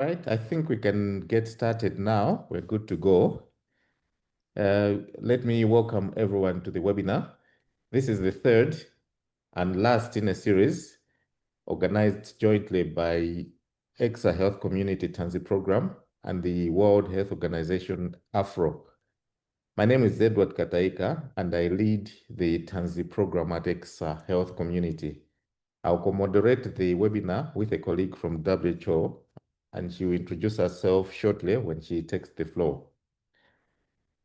Right, I think we can get started now. We're good to go. Let me welcome everyone to the webinar. This is the third and last in a series organized jointly by ECSA Health Community Thanzi Programme and the World Health Organization, AFRO. My name is Edward Kataika, and I lead the Thanzi Programme at ECSA Health Community. I'll co-moderate the webinar with a colleague from WHO, and she will introduce herself shortly when she takes the floor.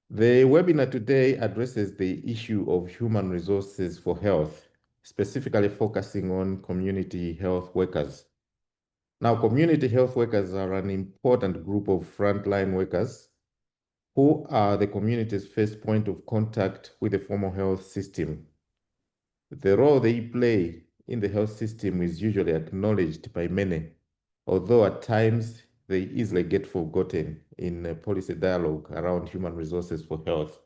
The webinar today addresses the issue of human resources for health, specifically focusing on community health workers. Now, community health workers are an important group of frontline workers who are the community's first point of contact with the formal health system. The role they play in the health system is usually acknowledged by many, although at times they easily get forgotten in a policy dialogue around human resources for health.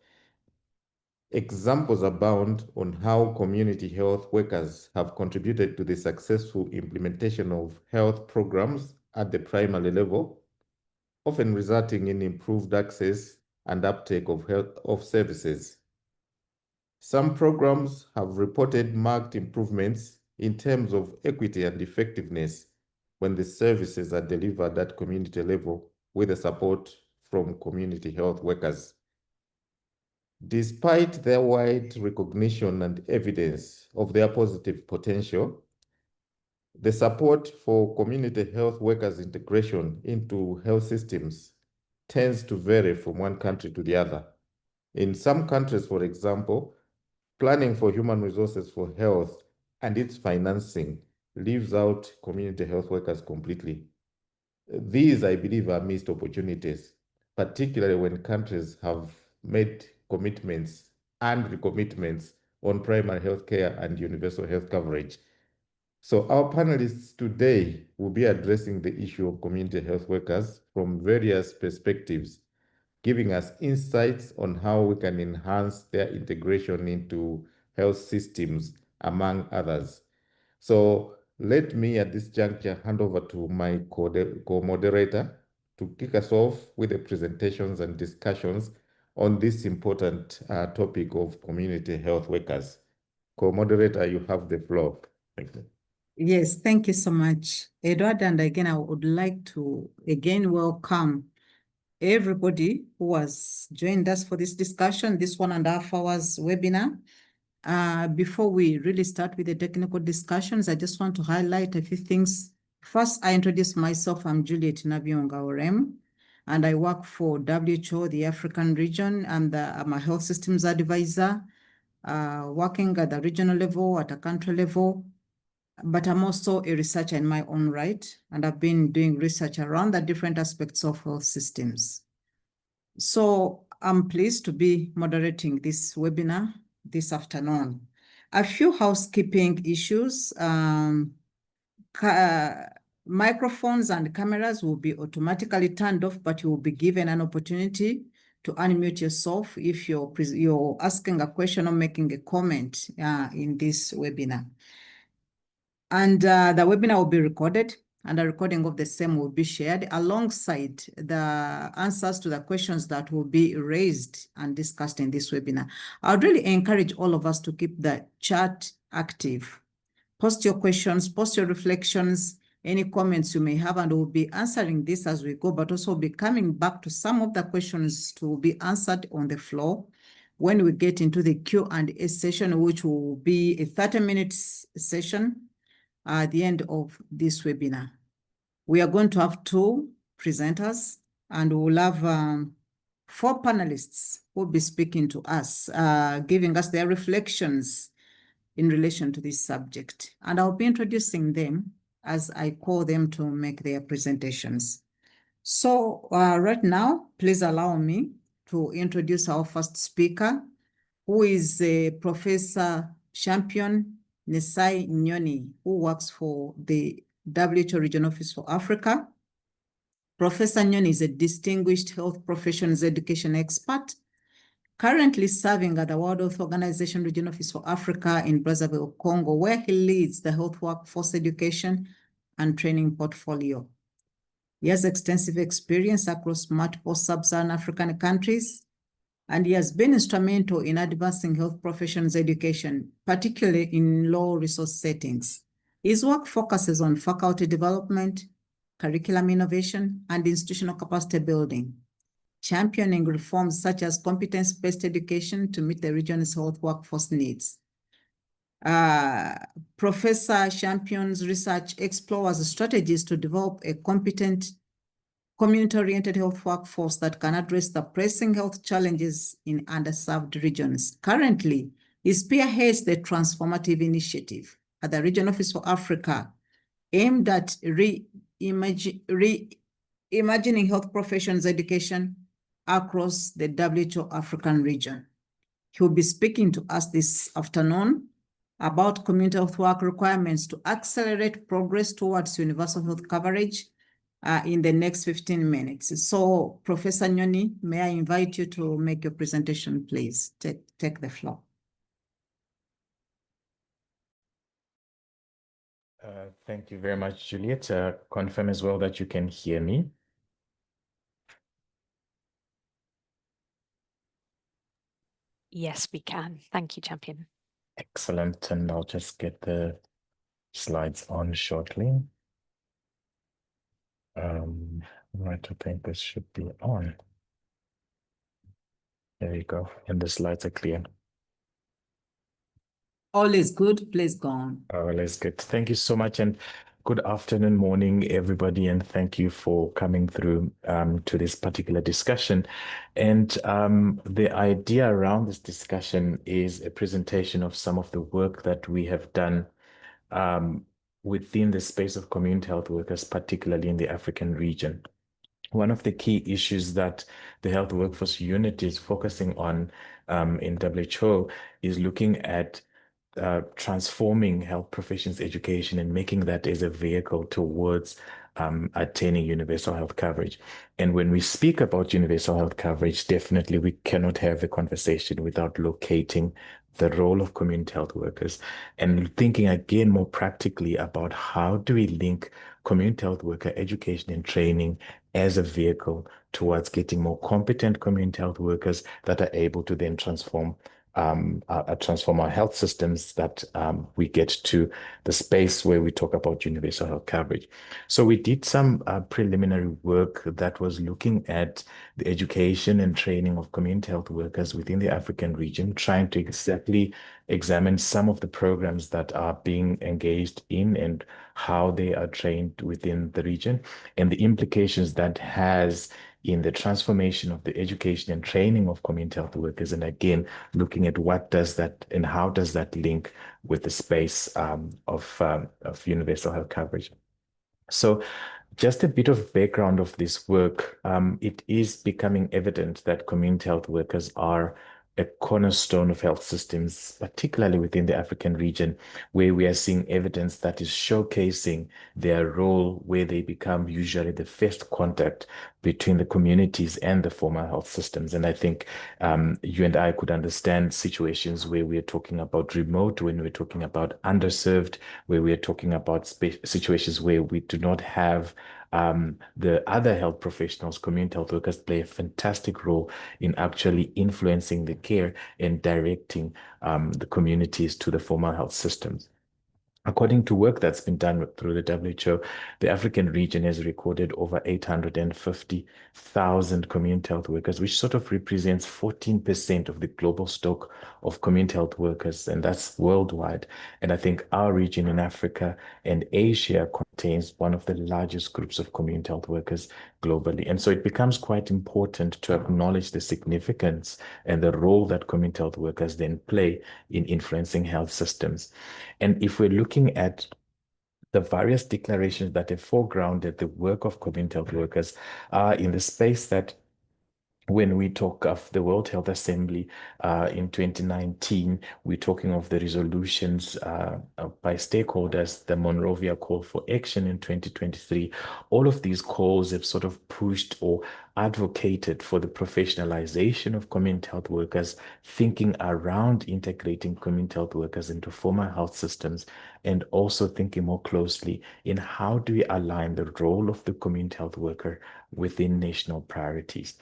Examples abound on how community health workers have contributed to the successful implementation of health programs at the primary level, often resulting in improved access and uptake of services. Some programs have reported marked improvements in terms of equity and effectiveness when the services are delivered at community level with the support from community health workers. Despite their wide recognition and evidence of their positive potential, the support for community health workers' integration into health systems tends to vary from one country to the other. In some countries, for example, planning for human resources for health and its financing leaves out community health workers completely. These, I believe, are missed opportunities, particularly when countries have made commitments and recommitments on primary health care and universal health coverage. So our panelists today will be addressing the issue of community health workers from various perspectives, giving us insights on how we can enhance their integration into health systems, among others. So let me at this juncture hand over to my co-moderator to kick us off with the presentations and discussions on this important topic of community health workers. Co-moderator, you have the floor. Thank you. Yes, thank you so much, Edward. And again, I would like to welcome everybody who has joined us for this discussion, this 1.5 hours webinar. Before we really start with the technical discussions, I just want to highlight a few things. First, I introduce myself. I'm Juliet Nabyonga-Orem, and I work for WHO, the African region, and I'm a health systems advisor, working at the regional level, at a country level. But I'm also a researcher in my own right, and I've been doing research around the different aspects of health systems. So I'm pleased to be moderating this webinar this afternoon. A few housekeeping issues. Microphones and cameras will be automatically turned off, but you will be given an opportunity to unmute yourself if you're asking a question or making a comment in this webinar. And the webinar will be recorded, and a recording of the same will be shared alongside the answers to the questions that will be raised and discussed in this webinar. I would really encourage all of us to keep the chat active. Post your questions, post your reflections, any comments you may have, and we'll be answering this as we go, but also be coming back to some of the questions to be answered on the floor when we get into the Q&A session, which will be a 30-minute session at the end of this webinar. We are going to have 2 presenters, and we'll have 4 panelists who will be speaking to us, giving us their reflections in relation to this subject. And I'll be introducing them as I call them to make their presentations. So right now, please allow me to introduce our first speaker, who is Professor Champion Nesai Nyoni, who works for the WHO Region Office for Africa. Professor Nyoni is a distinguished health professions education expert, currently serving at the World Health Organization Region Office for Africa in Brazzaville, Congo, where he leads the health workforce education and training portfolio. He has extensive experience across multiple sub-Saharan African countries, and he has been instrumental in advancing health professions education, particularly in low-resource settings. His work focuses on faculty development, curriculum innovation, and institutional capacity building, championing reforms such as competence-based education to meet the region's health workforce needs. Professor Champion's research explores strategies to develop a competent, community-oriented health workforce that can address the pressing health challenges in underserved regions. Currently, he spearheads the transformative initiative at the Regional Office for Africa aimed at reimagining health professions education across the WHO African region. He will be speaking to us this afternoon about community health work requirements to accelerate progress towards universal health coverage in the next 15 minutes. So, Professor Nyoni, may I invite you to make your presentation, please? Take the floor. Thank you very much, Juliet. Confirm as well that you can hear me. Yes, we can. Thank you, Champion. Excellent. And I'll just get the slides on shortly. Right, I think this should be on. There you go. And the slides are clear. All is good. Please go on. All is good. Thank you so much. And good afternoon, morning, everybody. And thank you for coming through to this particular discussion. And the idea around this discussion is a presentation of some of the work that we have done within the space of community health workers, particularly in the African region. One of the key issues that the Health Workforce Unit is focusing on in WHO is looking at transforming health professions education and making that as a vehicle towards attaining universal health coverage. And when we speak about universal health coverage, definitely we cannot have a conversation without locating the role of community health workers and thinking again more practically about how do we link community health worker education and training as a vehicle towards getting more competent community health workers that are able to then transform our health systems, that we get to the space where we talk about universal health coverage. So we did some preliminary work that was looking at the education and training of community health workers within the African region, trying to exactly examine some of the programs that are being engaged in and how they are trained within the region and the implications that has in the transformation of the education and training of community health workers. And again, looking at what does that and how does that link with the space of universal health coverage. So just a bit of background of this work. It is becoming evident that community health workers are a cornerstone of health systems, particularly within the African region, where we are seeing evidence that is showcasing their role, where they become usually the first contact between the communities and the formal health systems. And I think you and I could understand situations where we're talking about remote, when we're talking about underserved, where we're talking about situations where we do not have the other health professionals. Community health workers play a fantastic role in actually influencing the care and directing the communities to the formal health systems. According to work that's been done through the WHO, the African region has recorded over 850,000 community health workers, which sort of represents 14% of the global stock of community health workers, and that's worldwide. And I think our region in Africa and Asia contains one of the largest groups of community health workers globally. And so it becomes quite important to acknowledge the significance and the role that community health workers then play in influencing health systems. And if we're looking at the various declarations that have foregrounded the work of community health workers are in the space that when we talk of the World Health Assembly in 2019, we're talking of the resolutions by stakeholders, the Monrovia Call for Action in 2023. All of these calls have sort of pushed or advocated for the professionalization of community health workers, thinking around integrating community health workers into formal health systems and also thinking more closely in how do we align the role of the community health worker within national priorities.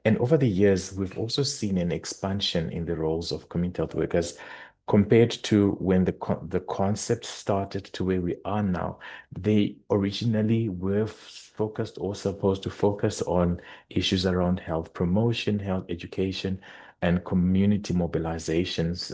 And over the years, we've also seen an expansion in the roles of community health workers compared to when the concept started to where we are now. They originally were focused or supposed to focus on issues around health promotion, health education, and community mobilizations.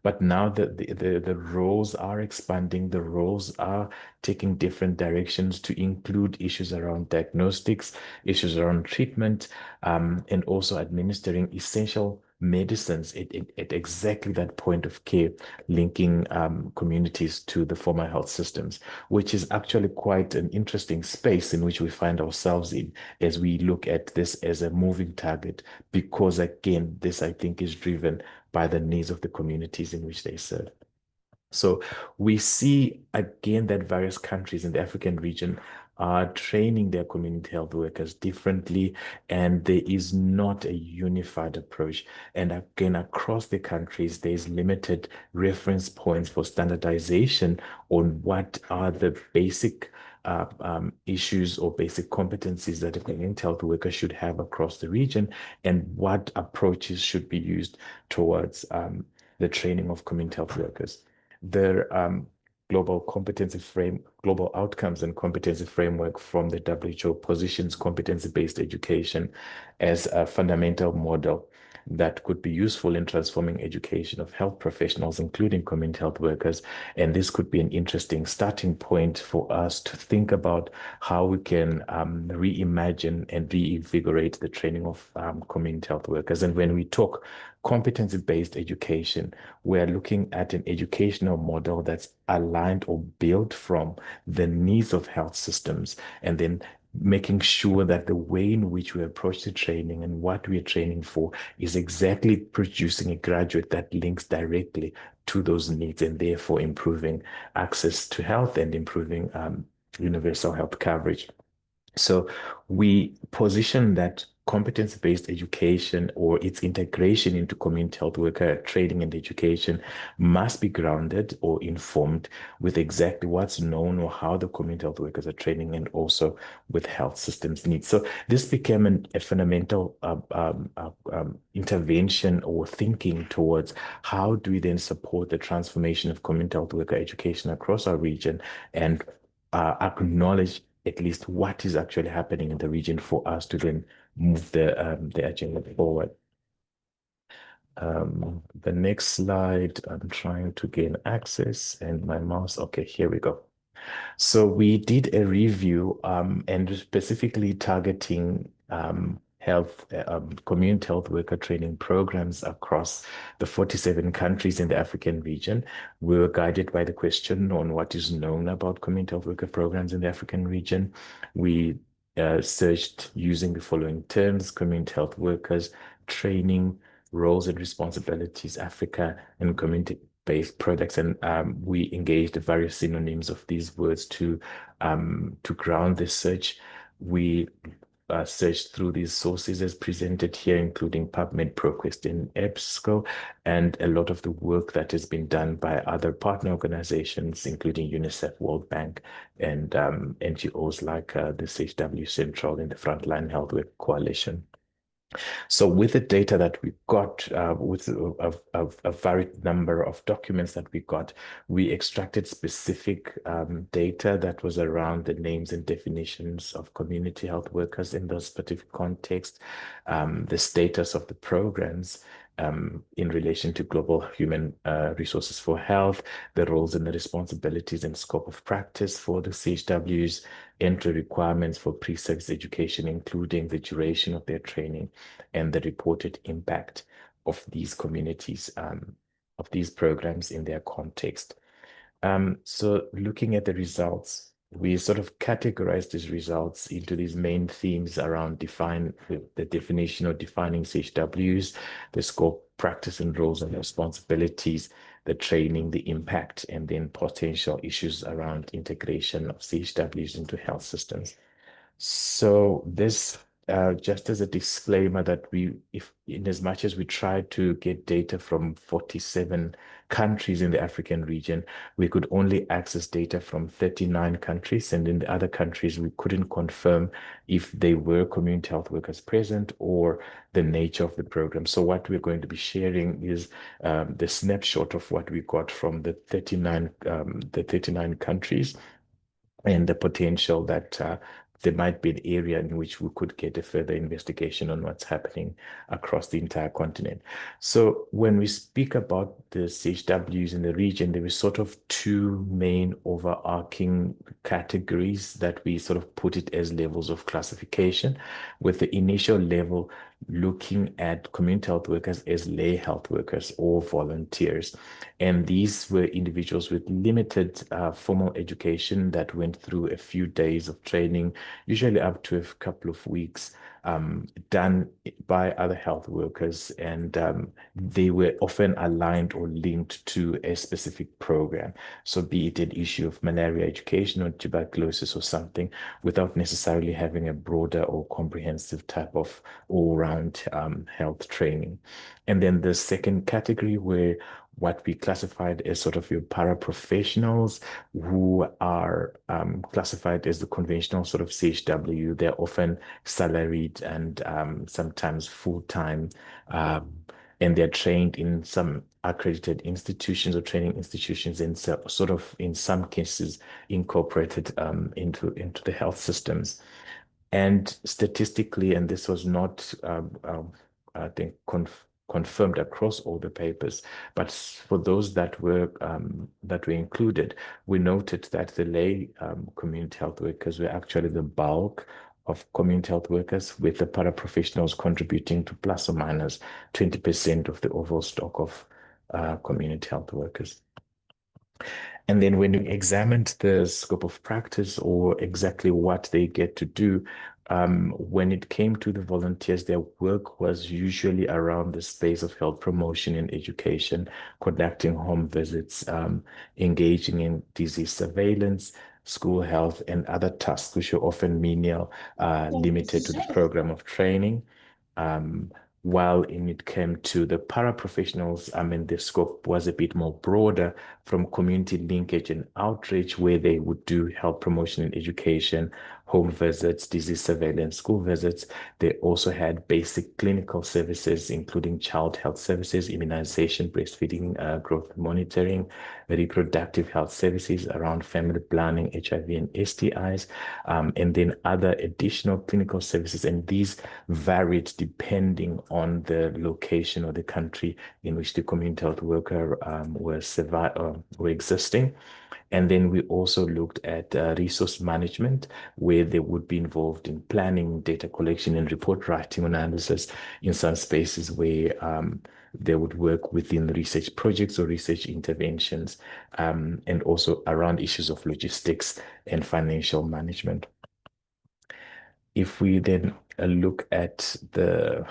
But now the roles are expanding, the roles are taking different directions to include issues around diagnostics, issues around treatment, and also administering essential medicines at exactly that point of care, linking communities to the former health systems, which is actually quite an interesting space in which we find ourselves in as we look at this as a moving target, because again, this I think is driven by the needs of the communities in which they serve. So we see again that various countries in the African region are training their community health workers differently, and there is not a unified approach. And again, across the countries, there's limited reference points for standardization on what are the basic issues or basic competencies that a community health worker should have across the region, and what approaches should be used towards the training of community health workers. Their global outcomes and competency framework from the WHO positions competency-based education as a fundamental model that could be useful in transforming education of health professionals, including community health workers. And this could be an interesting starting point for us to think about how we can reimagine and reinvigorate the training of community health workers. And when we talk competency-based education, we're looking at an educational model that's aligned or built from the needs of health systems, and then making sure that the way in which we approach the training and what we are training for is exactly producing a graduate that links directly to those needs, and therefore improving access to health and improving universal health coverage. So we position that competency-based education or its integration into community health worker training and education must be grounded or informed with exactly what's known or how the community health workers are training, and also with health systems needs. So this became a fundamental intervention or thinking towards how do we then support the transformation of community health worker education across our region, and acknowledge at least what is actually happening in the region for us to then move the agenda forward. The next slide, I'm trying to gain access and my mouse. Okay, here we go. So we did a review and specifically targeting community health worker training programs across the 47 countries in the African region. We were guided by the question on what is known about community health worker programs in the African region. We searched using the following terms: community health workers, training, roles and responsibilities, Africa, and community-based products. And we engaged the various synonyms of these words to ground this search. We searched through these sources as presented here, including PubMed, ProQuest, and EBSCO, and a lot of the work that has been done by other partner organizations, including UNICEF, World Bank, and NGOs like the CHW Central and the Frontline Health Work Coalition. So with the data that we got, with a varied number of documents that we got, we extracted specific data that was around the names and definitions of community health workers in those specific contexts, the status of the programs in relation to global human resources for health, the roles and the responsibilities and scope of practice for the CHWs, entry requirements for pre-service education, including the duration of their training and the reported impact of these communities, of these programs in their context. So looking at the results, we sort of categorize these results into these main themes around the definition or defining CHWs, the scope, practice and roles and responsibilities, the training, the impact, and then potential issues around integration of CHWs into health systems. So this just as a disclaimer that in as much as we try to get data from 47 countries in the African region, we could only access data from 39 countries. And in the other countries, we couldn't confirm if they were community health workers present or the nature of the program. So what we're going to be sharing is the snapshot of what we got from the 39 countries, and the potential that there might be an area in which we could get a further investigation on what's happening across the entire continent. So when we speak about the CHWs in the region, there is sort of two main overarching categories that we sort of put it as levels of classification, with the initial level looking at community health workers as lay health workers or volunteers. And these were individuals with limited formal education that went through a few days of training, usually up to a couple of weeks, done by other health workers. And they were often aligned or linked to a specific program. So be it an issue of malaria education or tuberculosis or something, without necessarily having a broader or comprehensive type of all-round health training. And then the second category were what we classified as sort of your paraprofessionals, who are classified as the conventional sort of CHW. They're often salaried and sometimes full-time, and they're trained in some accredited institutions or training institutions, and so sort of in some cases incorporated into the health systems. And statistically, and this was not, I think, confirmed across all the papers, but for those that were included, we noted that the lay community health workers were actually the bulk of community health workers, with the paraprofessionals contributing to plus or minus 20% of the overall stock of community health workers. And then when we examined the scope of practice, or exactly what they get to do, when it came to the volunteers, their work was usually around the space of health promotion and education, conducting home visits, engaging in disease surveillance, school health, and other tasks, which are often menial, limited to the program of training. While in it came to the paraprofessionals, the scope was a bit more broader, from community linkage and outreach, where they would do health promotion and education, home visits, disease surveillance, school visits. They also had basic clinical services, including child health services, immunization, breastfeeding, growth monitoring, reproductive health services around family planning, HIV and STIs, and then other additional clinical services. And these varied depending on the location or the country in which the community health worker were existing. And then we also looked at resource management, where they would be involved in planning, data collection, and report writing analysis, in some spaces where they would work within research projects or research interventions, and also around issues of logistics and financial management. If we then look at the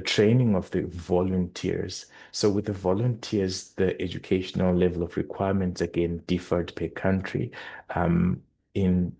training of the volunteers. So with the volunteers, the educational level of requirements again differed per country. In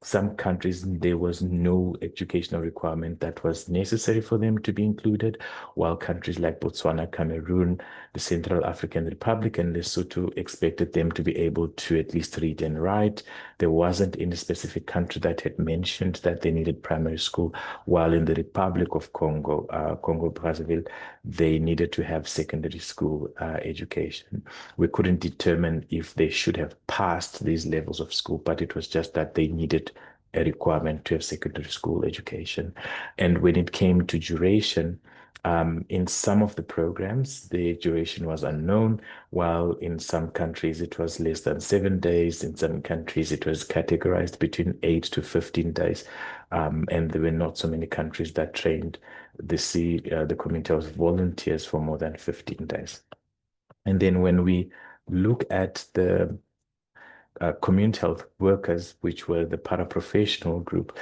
some countries, there was no educational requirement that was necessary for them to be included, while countries like Botswana, Cameroon, the Central African Republic, and Lesotho expected them to be able to at least read and write. There wasn't any specific country that had mentioned that they needed primary school, while in the Republic of Congo, Congo-Brazzaville, they needed to have secondary school education. We couldn't determine if they should have passed these levels of school, but it was just that they needed a requirement to have secondary school education. And when it came to duration, in some of the programs, the duration was unknown, while in some countries it was less than 7 days. In some countries it was categorized between 8 to 15 days. And there were not so many countries that trained the community of volunteers for more than 15 days. And then when we look at the community health workers, which were the paraprofessional group,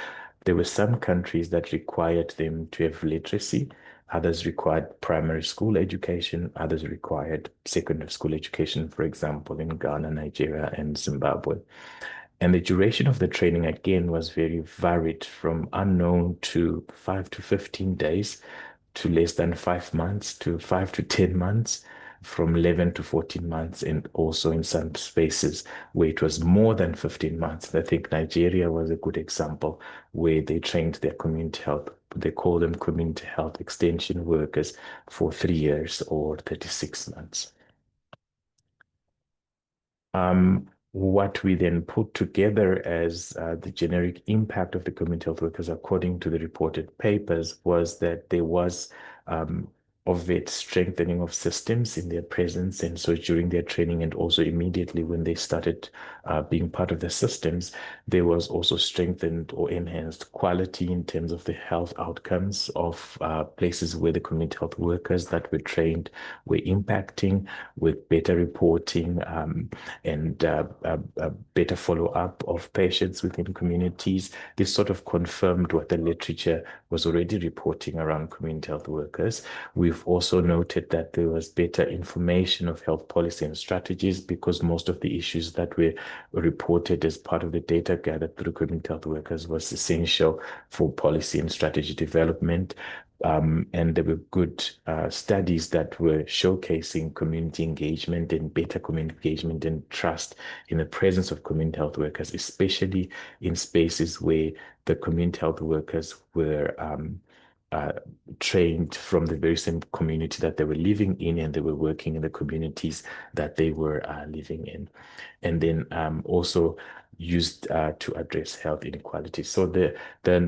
there were some countries that required them to have literacy. Others required primary school education. Others required secondary school education, for example, in Ghana, Nigeria, and Zimbabwe. And the duration of the training, again, was very varied, from unknown to 5 to 15 days, to less than 5 months, to 5 to 10 months, from 11 to 14 months, and also in some spaces where it was more than 15 months. I think Nigeria was a good example, where they trained their community health, they call them community health extension workers, for 3 years or 36 months. What we then put together as the generic impact of the community health workers, according to the reported papers, was that there was of it strengthening of systems in their presence. And so during their training, and also immediately when they started being part of the systems, there was also strengthened or enhanced quality in terms of the health outcomes of places where the community health workers that were trained were impacting, with better reporting and better follow-up of patients within communities. This sort of confirmed what the literature was already reporting around community health workers. We've also noted that there was better information of health policy and strategies, because most of the issues that were reported as part of the data gathered through community health workers was essential for policy and strategy development. And there were good studies that were showcasing community engagement and better community engagement and trust in the presence of community health workers, especially in spaces where the community health workers were trained from the very same community that they were living in, and they were working in the communities that they were living in. And then also used to address health inequality. So the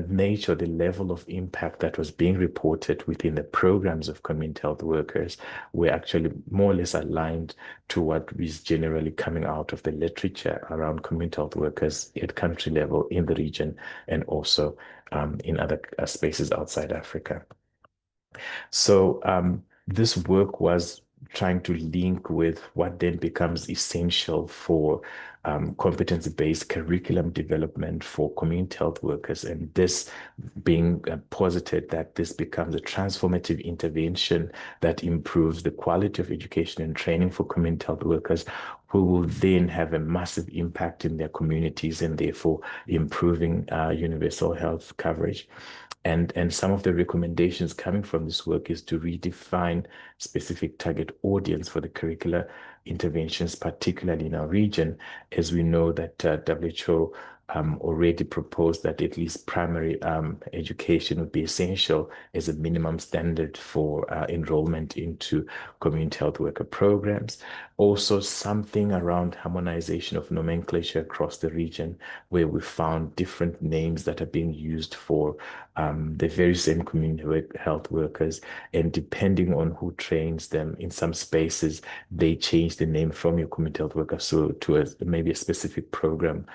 nature, the level of impact that was being reported within the programs of community health workers were actually more or less aligned to what is generally coming out of the literature around community health workers at country level in the region, and also in other spaces outside Africa. So this work was trying to link with what then becomes essential for competency-based curriculum development for community health workers, and this being posited that this becomes a transformative intervention that improves the quality of education and training for community health workers, who will then have a massive impact in their communities, and therefore improving universal health coverage. And some of the recommendations coming from this work is to redefine specific target audience for the curricular interventions, particularly in our region, as we know that WHO already proposed that at least primary education would be essential as a minimum standard for enrollment into community health worker programs. Also, something around harmonization of nomenclature across the region, where we found different names that are being used for the very same community health workers, and depending on who trains them, in some spaces they change the name from your community health worker so to maybe a specific program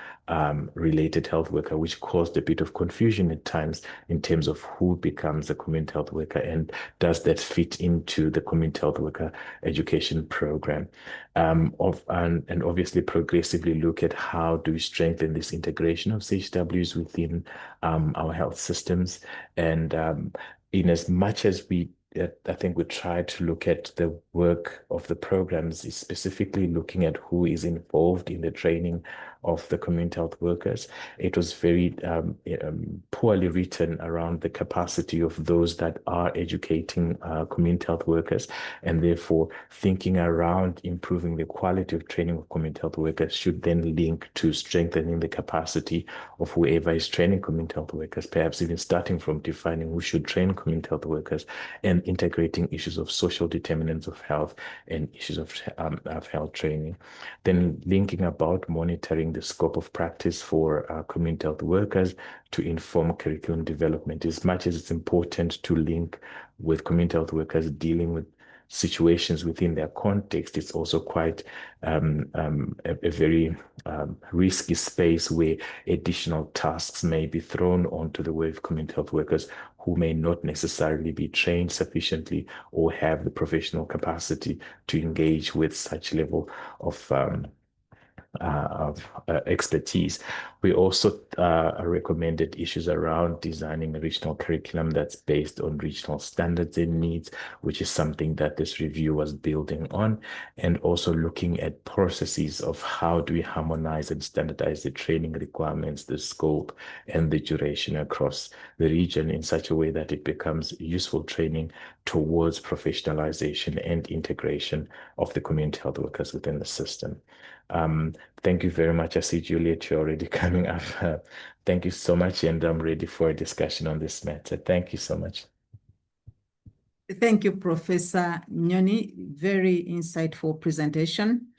related health worker, which caused a bit of confusion at times in terms of who becomes a community health worker and does that fit into the community health worker education program. And obviously progressively look at how do we strengthen this integration of CHWs within our health systems. And in as much as I think we try to look at the work of the programs, is specifically looking at who is involved in the training of the community health workers. It was very poorly written around the capacity of those that are educating community health workers, and therefore thinking around improving the quality of training of community health workers should then link to strengthening the capacity of whoever is training community health workers, perhaps even starting from defining who should train community health workers, and integrating issues of social determinants of health and issues of health training. Then linking about monitoring the scope of practice for community health workers to inform curriculum development. As much as it's important to link with community health workers dealing with situations within their context, it's also quite a very risky space where additional tasks may be thrown onto the way of community health workers who may not necessarily be trained sufficiently or have the professional capacity to engage with such level of expertise. We also recommended issues around designing a regional curriculum that's based on regional standards and needs, which is something that this review was building on, and also looking at processes of how do we harmonize and standardize the training requirements, the scope, and the duration across the region in such a way that it becomes useful training towards professionalization and integration of the community health workers within the system. Thank you very much. I see Juliet, you're already coming up. Thank you so much, and I'm ready for a discussion on this matter. Thank you so much. Thank you, Professor Nyoni. Very insightful presentation.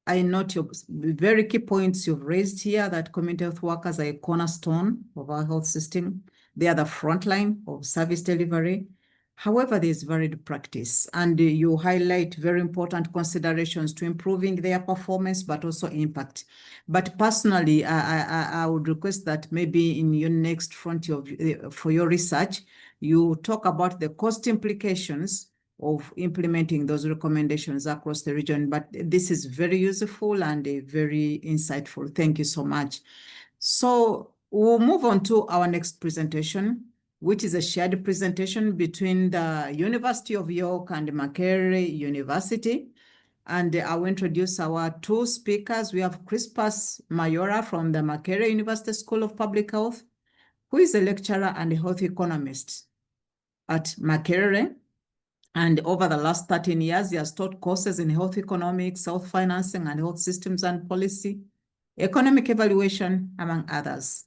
I note your very key points you've raised here, that community health workers are a cornerstone of our health system. They are the front line of service delivery. However, there's varied practice, and you highlight very important considerations to improving their performance, but also impact. But personally, I would request that maybe in your next frontier for your research, you talk about the cost implications of implementing those recommendations across the region. But this is very useful and very insightful. Thank you so much. So we'll move on to our next presentation, which is a shared presentation between the University of York and Makerere University. And I will introduce our two speakers. We have Crispus Mayora from the Makerere University School of Public Health, who is a lecturer and a health economist at Makerere. And over the last 13 years, he has taught courses in health economics, health financing, and health systems and policy, economic evaluation, among others.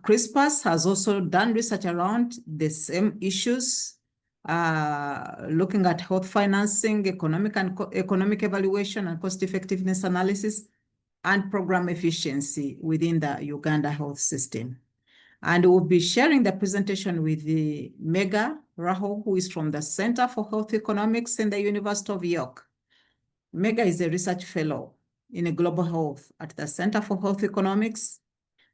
Crispus has also done research around the same issues, looking at health financing, economic evaluation and cost effectiveness analysis, and program efficiency within the Uganda health system. And we'll be sharing the presentation with the Mega Raho, who is from the Center for Health Economics in the University of York. Mega is a research fellow in global health at the Center for Health Economics.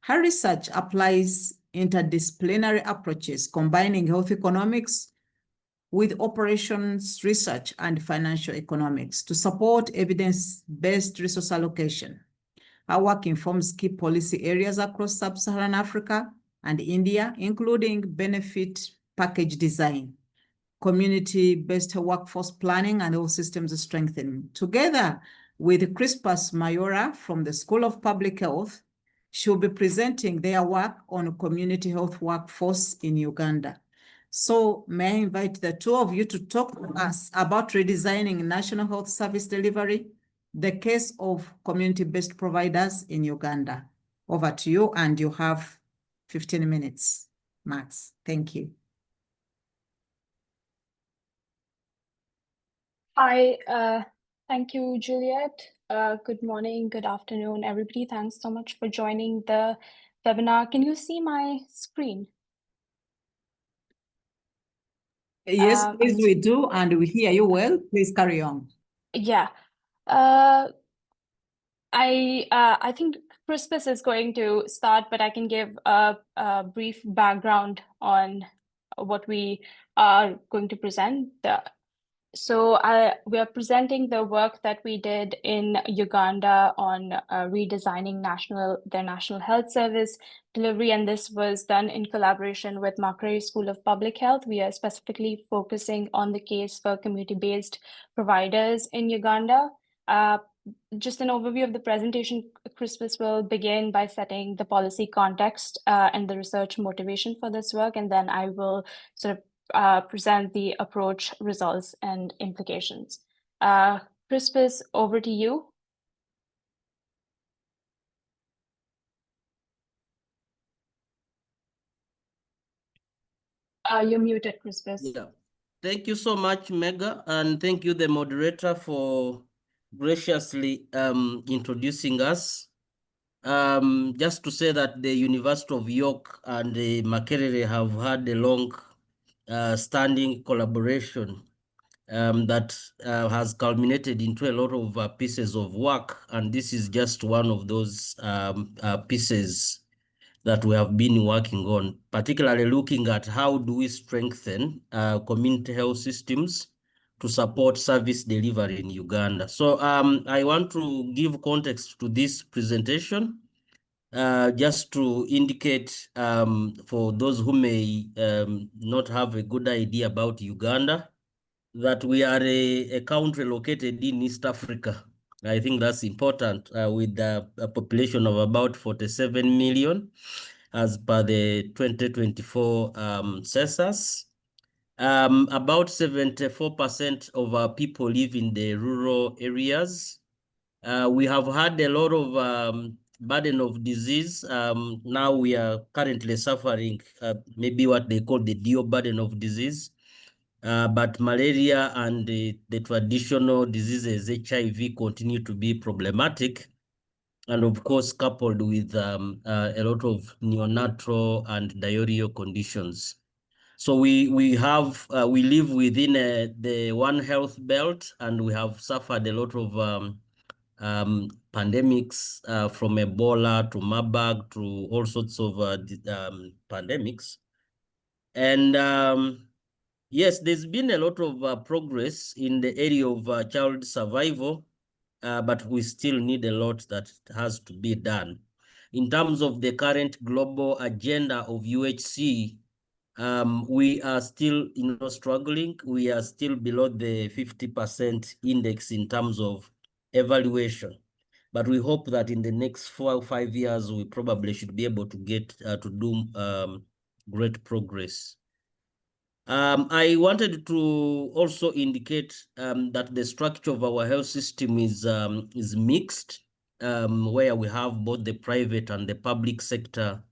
Her research applies interdisciplinary approaches, combining health economics with operations research and financial economics to support evidence-based resource allocation. Her work informs key policy areas across sub-Saharan Africa and India, including benefit package design, community-based workforce planning, and health systems strengthening. Together with Crispus Mayora from the School of Public Health, she will be presenting their work on community health workforce in Uganda. So may I invite the two of you to talk to us about redesigning national health service delivery, the case of community-based providers in Uganda. Over to you, and you have 15 minutes, max. Thank you. Hi, thank you, Juliet. Good morning, good afternoon, everybody. Thanks so much for joining the webinar. Can you see my screen? Yes, please, we do, and we hear you well. Please carry on. Yeah. I think Crispus is going to start, but I can give a brief background on what we are going to present. So we are presenting the work that we did in Uganda on redesigning their national health service delivery, and this was done in collaboration with Makerere School of Public Health. We are specifically focusing on the case for community-based providers in Uganda. Just an overview of the presentation, Crispus will begin by setting the policy context and the research motivation for this work, and then I will sort of present the approach, results, and implications. Crispus, over to you. You're muted, Crispus. Yeah. Thank you so much, Mega, and thank you, the moderator, for graciously introducing us. Just to say that the University of York and the Makerere have had a long standing collaboration that has culminated into a lot of pieces of work, and this is just one of those pieces that we have been working on, particularly looking at how do we strengthen community health systems to support service delivery in Uganda. So I want to give context to this presentation just to indicate for those who may not have a good idea about Uganda, that we are a country located in East Africa. I think that's important with a population of about 47 million as per the 2024 census. About 74% of our people live in the rural areas. We have had a lot of burden of disease. Now we are currently suffering maybe what they call the dual burden of disease. But malaria and the traditional diseases, HIV, continue to be problematic. And of course, coupled with a lot of neonatal and diarrheal conditions. So we live within the One Health belt, and we have suffered a lot of pandemics from Ebola to Marburg to all sorts of pandemics. And yes, there's been a lot of progress in the area of child survival, but we still need a lot that has to be done. In terms of the current global agenda of UHC, we are still struggling. We are still below the 50% index in terms of evaluation. But we hope that in the next 4 or 5 years, we probably should be able to get to do great progress. I wanted to also indicate that the structure of our health system is mixed, where we have both the private and the public sector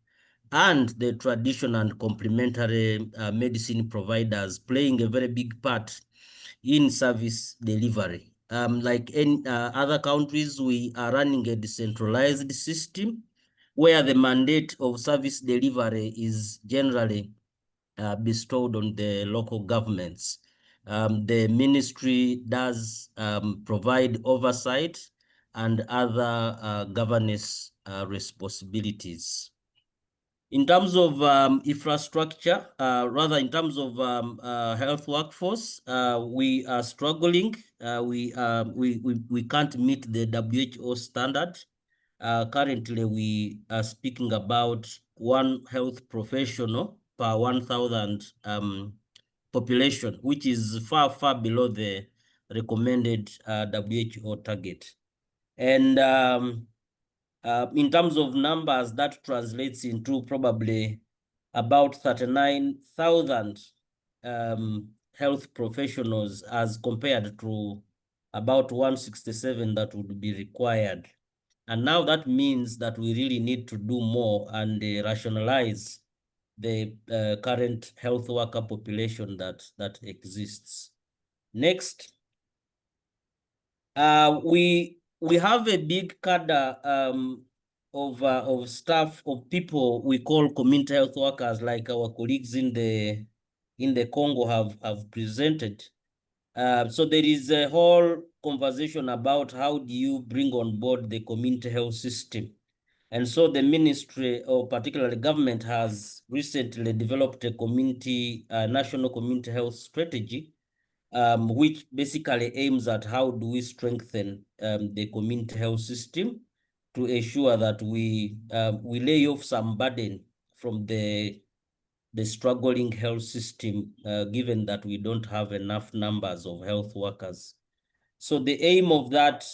and the traditional and complementary medicine providers playing a very big part in service delivery. Like in other countries, we are running a decentralized system where the mandate of service delivery is generally bestowed on the local governments. The ministry does provide oversight and other governance responsibilities. In terms of infrastructure, rather in terms of health workforce, we are struggling. We can't meet the WHO standard. Currently, we are speaking about one health professional per 1,000 population, which is far, far below the recommended WHO target. And in terms of numbers, that translates into probably about 39,000 health professionals as compared to about 167 that would be required. And now that means that we really need to do more and rationalize the current health worker population that exists. Next, we have a big cadre of staff, of people we call community health workers, like our colleagues in the Congo have presented. So there is a whole conversation about how do you bring on board the community health system. And so the ministry, or particularly government, has recently developed a national community health strategy, which basically aims at how do we strengthen the community health system to ensure that we lay off some burden from the struggling health system, given that we don't have enough numbers of health workers. So the aim of that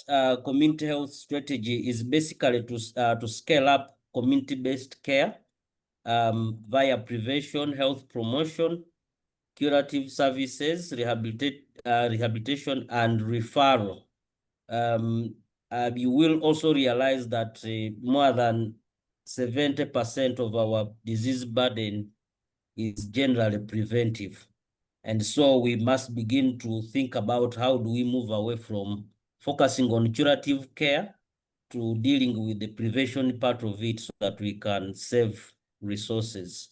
community health strategy is basically to scale up community-based care via prevention, health promotion, curative services, rehabilitation, and referral. You will also realize that more than 70% of our disease burden is generally preventive. And so we must begin to think about how do we move away from focusing on curative care to dealing with the prevention part of it so that we can save resources.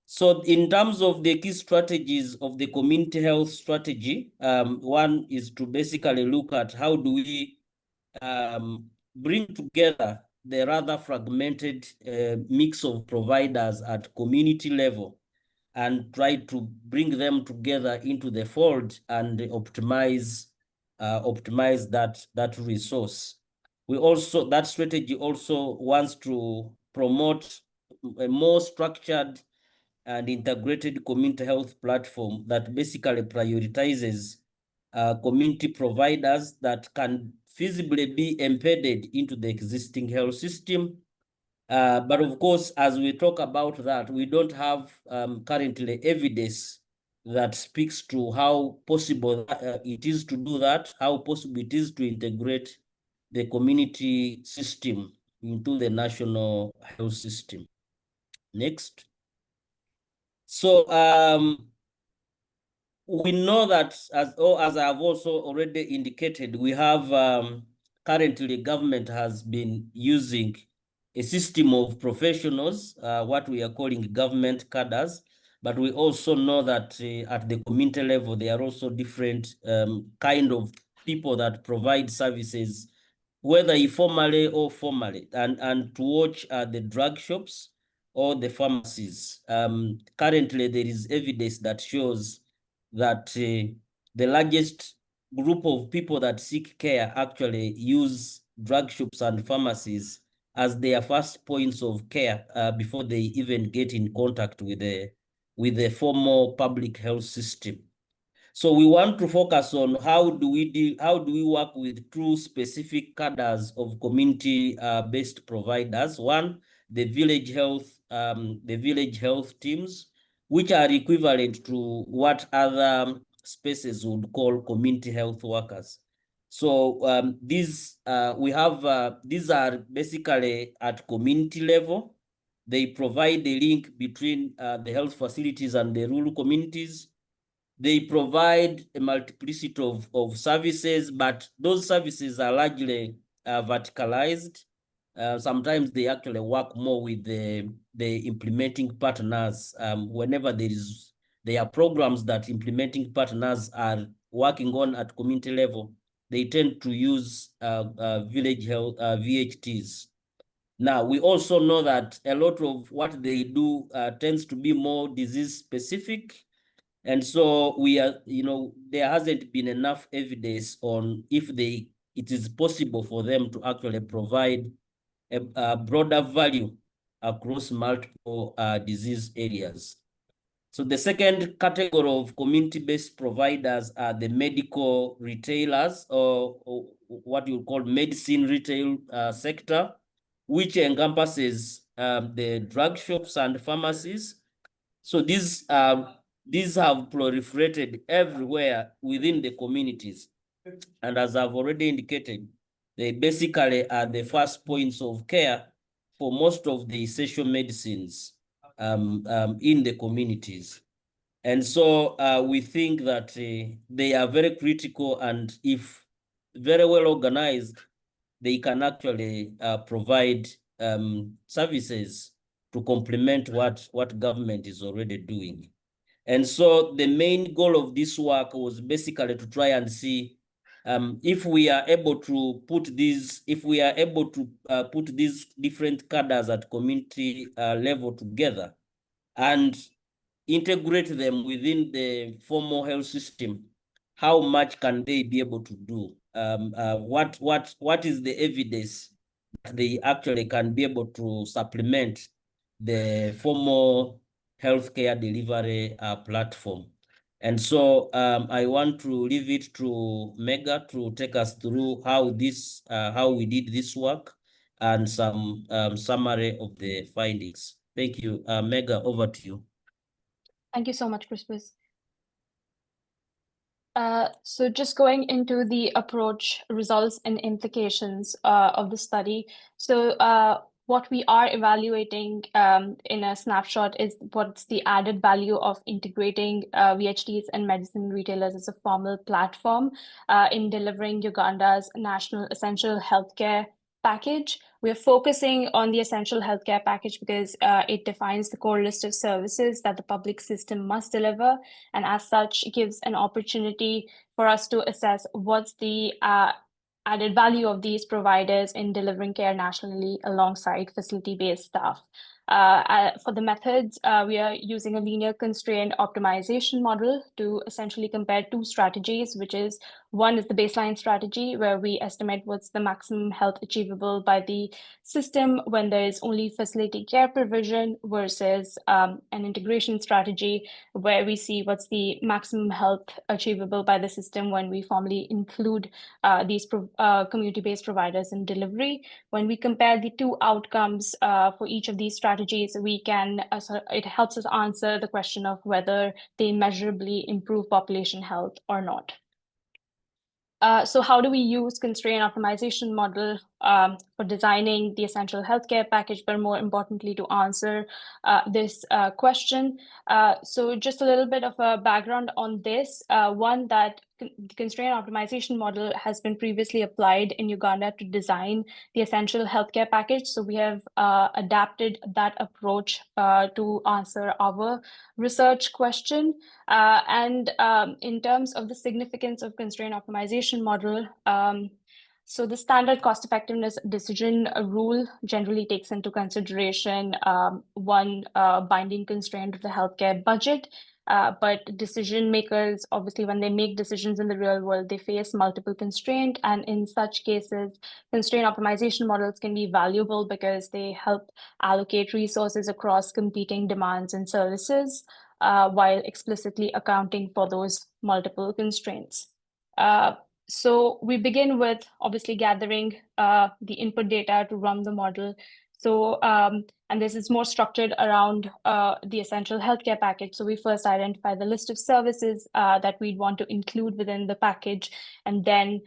So in terms of the key strategies of the community health strategy, one is to basically look at how do we bring together the rather fragmented mix of providers at community level and try to bring them together into the fold and optimize that resource. That strategy also wants to promote a more structured and integrated community health platform that basically prioritizes community providers that can feasibly be embedded into the existing health system. But of course, as we talk about that, we don't have currently evidence that speaks to how possible it is to do that, how possible it is to integrate the community system into the national health system. Next. So we know that, as I've also already indicated, we have currently government has been using a system of professionals, what we are calling government cadres, but we also know that at the community level, there are also different kind of people that provide services, whether informally or formally, and to watch the drug shops or the pharmacies. Currently, there is evidence that shows that the largest group of people that seek care actually use drug shops and pharmacies as their first points of care before they even get in contact with the formal public health system. So we want to focus on how do we work with two specific cadres of community-based providers. One, the village health teams, which are equivalent to what other spaces would call community health workers. So these are basically at community level. They provide a link between the health facilities and the rural communities. They provide a multiplicity of services, but those services are largely verticalized. Sometimes they actually work more with the implementing partners. Whenever there are programs that implementing partners are working on at community level, they tend to use village health VHTs. Now, we also know that a lot of what they do tends to be more disease specific. And so there hasn't been enough evidence on if it is possible for them to actually provide a broader value across multiple disease areas. So the second category of community-based providers are the medical retailers, or what you call medicine retail sector, which encompasses the drug shops and pharmacies. So these have proliferated everywhere within the communities. And as I've already indicated, they basically are the first points of care for most of the essential medicines in the communities. And so we think that they are very critical, and if very well organized, they can actually provide services to complement what government is already doing. And so the main goal of this work was basically to try and see if we are able to put these different cadres at community level together and integrate them within the formal health system, how much can they be able to do? What is the evidence that they actually can be able to supplement the formal healthcare delivery platform? And so I want to leave it to Mega to take us through how we did this work and some summary of the findings. Thank you. Mega, over to you. Thank you so much, Crispus. So just going into the approach, results, and implications of the study. So what we are evaluating in a snapshot is what's the added value of integrating VHTs and medicine retailers as a formal platform in delivering Uganda's national essential healthcare package. We're focusing on the essential healthcare package because it defines the core list of services that the public system must deliver, and as such gives an opportunity for us to assess what's the added value of these providers in delivering care nationally alongside facility-based staff. For the methods, we are using a linear constraint optimization model to essentially compare two strategies, which is One is the baseline strategy, where we estimate what's the maximum health achievable by the system when there is only facility care provision, versus an integration strategy, where we see what's the maximum health achievable by the system when we formally include these community-based providers in delivery. When we compare the two outcomes for each of these strategies, we can it helps us answer the question of whether they measurably improve population health or not. So how do we use constraint optimization model for designing the essential healthcare package, but more importantly to answer this question? So just a little bit of a background on this. One, that the constraint optimization model has been previously applied in Uganda to design the essential healthcare package. So we have adapted that approach to answer our research question. And in terms of the significance of constraint optimization model, so the standard cost effectiveness decision rule generally takes into consideration one binding constraint of the healthcare budget. But decision makers, obviously, when they make decisions in the real world, they face multiple constraints. And in such cases, constraint optimization models can be valuable because they help allocate resources across competing demands and services, while explicitly accounting for those multiple constraints. So we begin with obviously gathering the input data to run the model. So, and this is more structured around the essential healthcare package. So we first identify the list of services that we'd want to include within the package, and then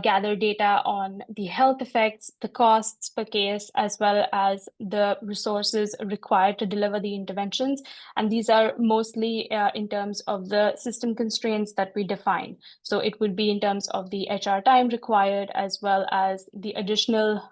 gather data on the health effects, the costs per case, as well as the resources required to deliver the interventions. And these are mostly in terms of the system constraints that we define. So it would be in terms of the HR time required, as well as the additional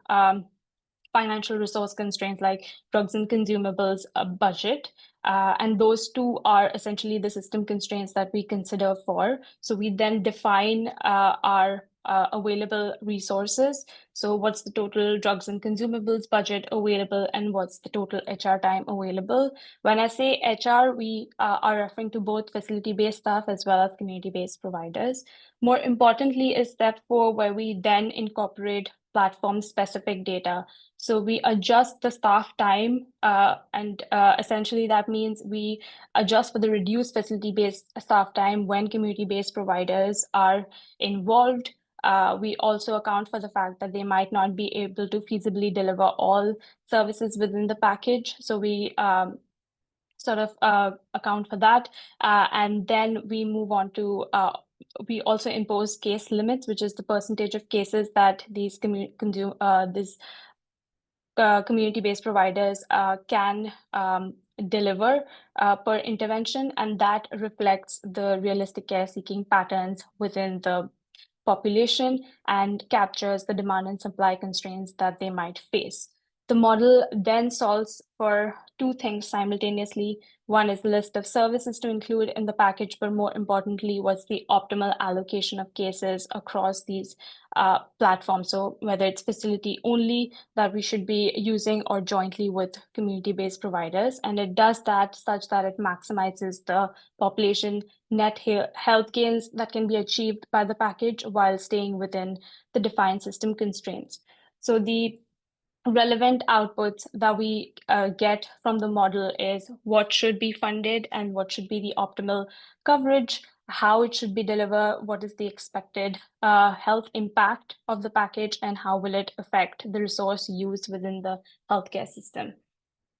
financial resource constraints like drugs and consumables budget. And those two are essentially the system constraints that we consider for. So we then define our available resources. So what's the total drugs and consumables budget available, and what's the total HR time available? When I say HR, we are referring to both facility-based staff as well as community-based providers. More importantly is step 4, where we then incorporate platform-specific data. So we adjust the staff time, and essentially that means we adjust for the reduced facility-based staff time when community-based providers are involved. We also account for the fact that they might not be able to feasibly deliver all services within the package. So we sort of account for that. And then we move on to we also impose case limits, which is the percentage of cases that these community-based providers can deliver per intervention, and that reflects the realistic care-seeking patterns within the population and captures the demand and supply constraints that they might face. The model then solves for two things simultaneously. One is the list of services to include in the package, but more importantly, what's the optimal allocation of cases across these platforms. So whether it's facility only that we should be using or jointly with community-based providers. And it does that such that it maximizes the population net health gains that can be achieved by the package while staying within the defined system constraints. So the relevant outputs that we get from the model is what should be funded and what should be the optimal coverage, how it should be delivered, what is the expected health impact of the package, and how will it affect the resource used within the healthcare system.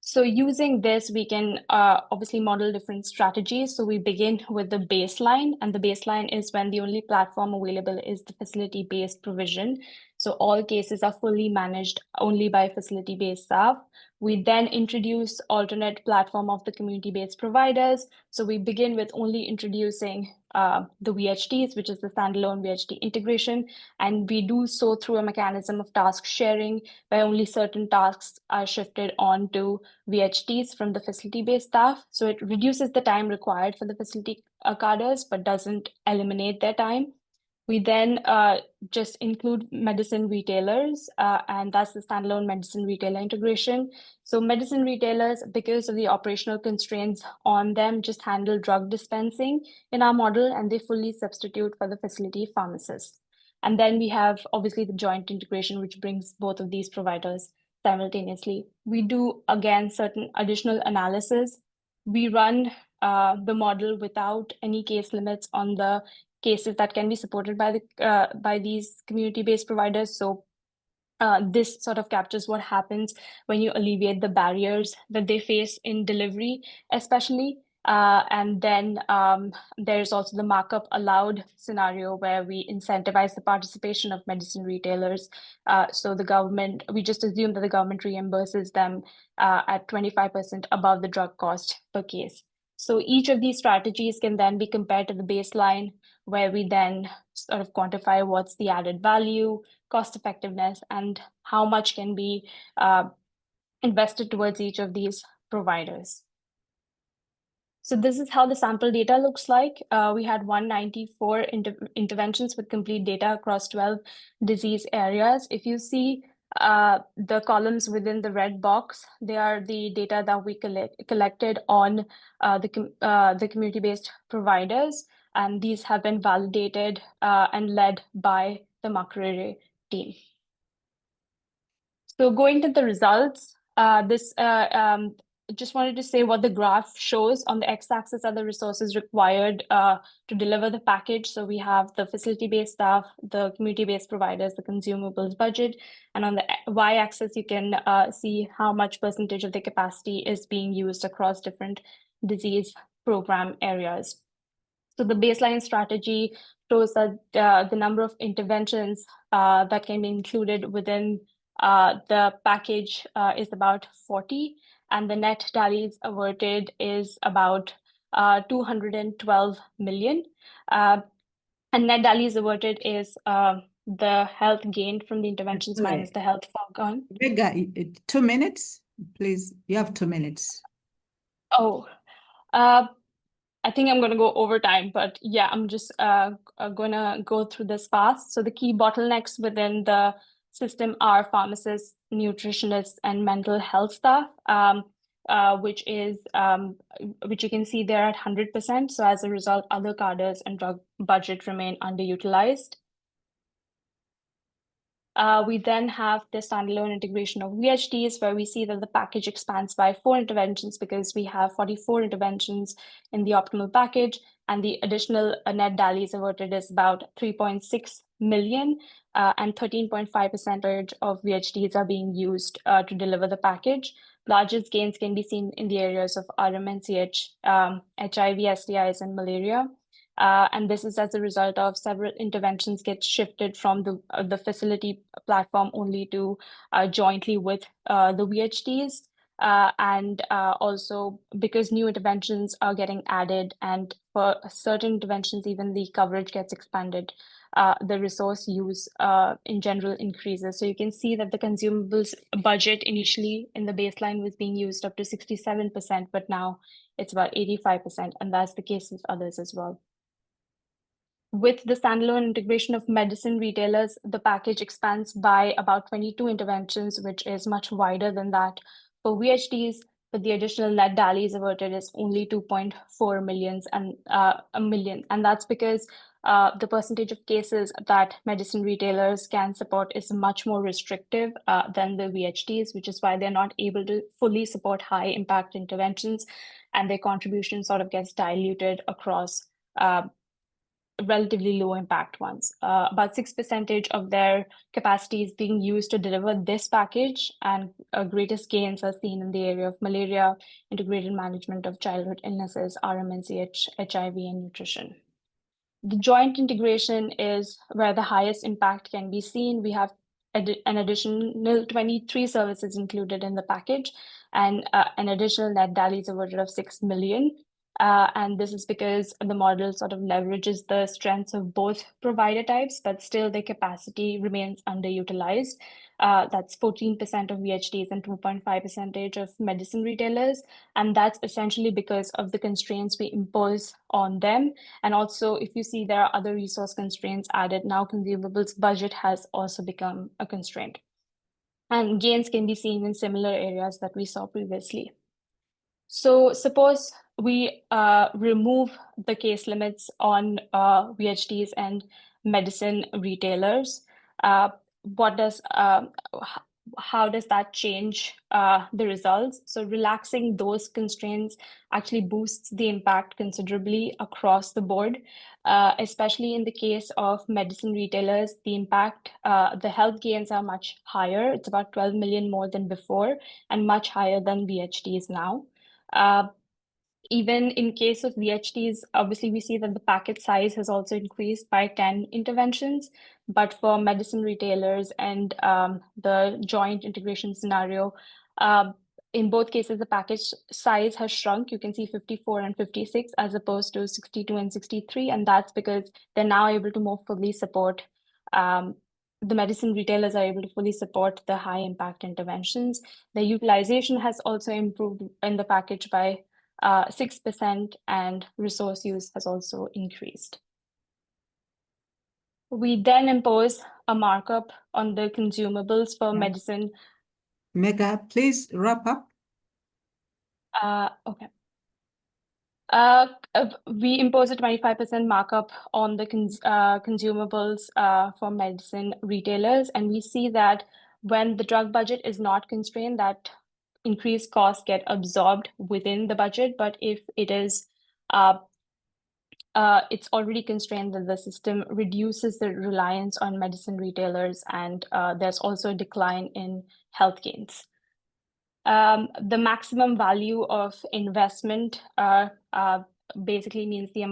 So using this, we can obviously model different strategies. So we begin with the baseline, and the baseline is when the only platform available is the facility-based provision. So all cases are fully managed only by facility-based staff. We then introduce alternate platform of the community-based providers. So we begin with only introducing the VHTs, which is the standalone VHT integration. And we do so through a mechanism of task sharing, where only certain tasks are shifted onto VHTs from the facility-based staff. So it reduces the time required for the facility cadres, but doesn't eliminate their time. We then just include medicine retailers, and that's the standalone medicine retailer integration. So medicine retailers, because of the operational constraints on them, just handle drug dispensing in our model, and they fully substitute for the facility pharmacists. And then we have obviously the joint integration, which brings both of these providers simultaneously. We do, again, certain additional analysis. We run the model without any case limits on the cases that can be supported by these community-based providers. So this sort of captures what happens when you alleviate the barriers that they face in delivery, especially. And then there's also the markup allowed scenario where we incentivize the participation of medicine retailers. So the government, we just assume that the government reimburses them at 25% above the drug cost per case. So each of these strategies can then be compared to the baseline, where we then sort of quantify what's the added value, cost effectiveness, and how much can be invested towards each of these providers. So this is how the sample data looks like. We had 194 interventions with complete data across 12 disease areas. If you see the columns within the red box, they are the data that we collected on the community-based providers, and these have been validated and led by the Makerere team. So going to the results, just wanted to say what the graph shows. On the x-axis are the resources required to deliver the package. So we have the facility-based staff, the community-based providers, the consumables budget. And on the y-axis, you can see how much percentage of the capacity is being used across different disease program areas. So the baseline strategy shows that the number of interventions that can be included within the package is about 40, and the net DALYs averted is about 212 million. And net DALYs averted is the health gained from the interventions minus the health foregone. Vega, 2 minutes, please. You have 2 minutes. Oh, I think I'm going to go over time, but yeah, I'm just going to go through this fast. So the key bottlenecks within the system are pharmacists, nutritionists, and mental health staff, which you can see there at 100%. So as a result, other cadres and drug budget remain underutilized. We then have the standalone integration of VHTs, where we see that the package expands by 4 interventions because we have 44 interventions in the optimal package, and the additional net DALYs averted is about 3.6 million, and 13.5% of VHTs are being used to deliver the package. Largest gains can be seen in the areas of RMNCH, HIV, STIs, and malaria. And this is as a result of several interventions get shifted from the facility platform only to jointly with the VHTs. And also because new interventions are getting added, and for certain interventions, even the coverage gets expanded, the resource use in general increases. So you can see that the consumables budget initially in the baseline was being used up to 67%, but now it's about 85%, and that's the case with others as well. With the standalone integration of medicine retailers, the package expands by about 22 interventions, which is much wider than that for VHTs, but the additional net DALYs averted is only 2.4 million, and that's because the percentage of cases that medicine retailers can support is much more restrictive than the VHTs, which is why they're not able to fully support high impact interventions, and their contribution sort of gets diluted across relatively low impact ones. About 6% of their capacity is being used to deliver this package, and greatest gains are seen in the area of malaria, integrated management of childhood illnesses, RMNCH, HIV, and nutrition. The joint integration is where the highest impact can be seen. We have an additional 23 services included in the package, and an additional net DALYs averted of 6 million. And this is because the model sort of leverages the strengths of both provider types, but still the capacity remains underutilized. That's 14% of VHTs and 2.5% of medicine retailers. And that's essentially because of the constraints we impose on them. And also, if you see there are other resource constraints added, now consumables budget has also become a constraint. And gains can be seen in similar areas that we saw previously. So suppose we remove the case limits on VHTs and medicine retailers. How does that change the results? So relaxing those constraints actually boosts the impact considerably across the board, especially in the case of medicine retailers. The impact, the health gains are much higher. It's about 12 million more than before and much higher than VHTs now. Even in case of VHTs, obviously we see that the packet size has also increased by 10 interventions, but for medicine retailers and the joint integration scenario, in both cases, the package size has shrunk. You can see 54 and 56 as opposed to 62 and 63, and that's because they're now able to more fully support the medicine retailers are able to fully support the high impact interventions. The utilization has also improved in the package by 6%, and resource use has also increased. We then impose a markup on the consumables for medicine. Mega, please wrap up. Okay. We impose a 25% markup on the consumables for medicine retailers, and we see that when the drug budget is not constrained, that increased costs get absorbed within the budget. But if it is, it's already constrained, that the system reduces the reliance on medicine retailers, and there's also a decline in health gains. The maximum value of investment basically means the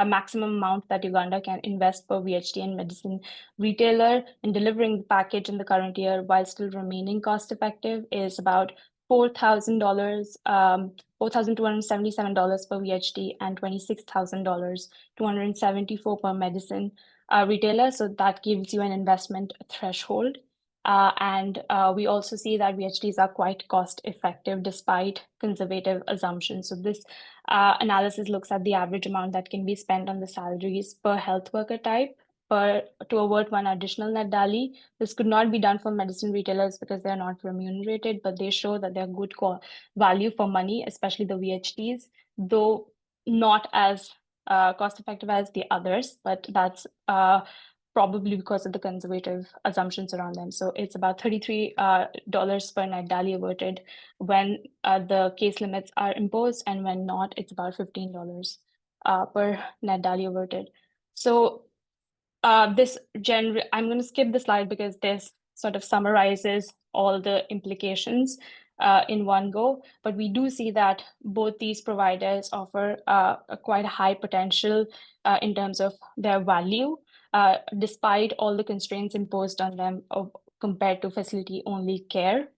maximum amount that Uganda can invest per VHT and medicine retailer in delivering the package in the current year while still remaining cost effective is about $4,277 per VHT and $26,274 per medicine retailer. So that gives you an investment threshold. And we also see that VHTs are quite cost effective despite conservative assumptions. So this analysis looks at the average amount that can be spent on the salaries per health worker type to avert one additional net DALI. This could not be done for medicine retailers because they're not remunerated, but they show that they're good value for money, especially the VHTs, though not as cost effective as the others, but that's probably because of the conservative assumptions around them. So it's about $33 per net DALI averted when the case limits are imposed, and when not, it's about $15 per net DALI averted. So I'm going to skip the slide because this sort of summarizes all the implications in one go. But we do see that both these providers offer a quite high potential in terms of their value, despite all the constraints imposed on them compared to facility-only care.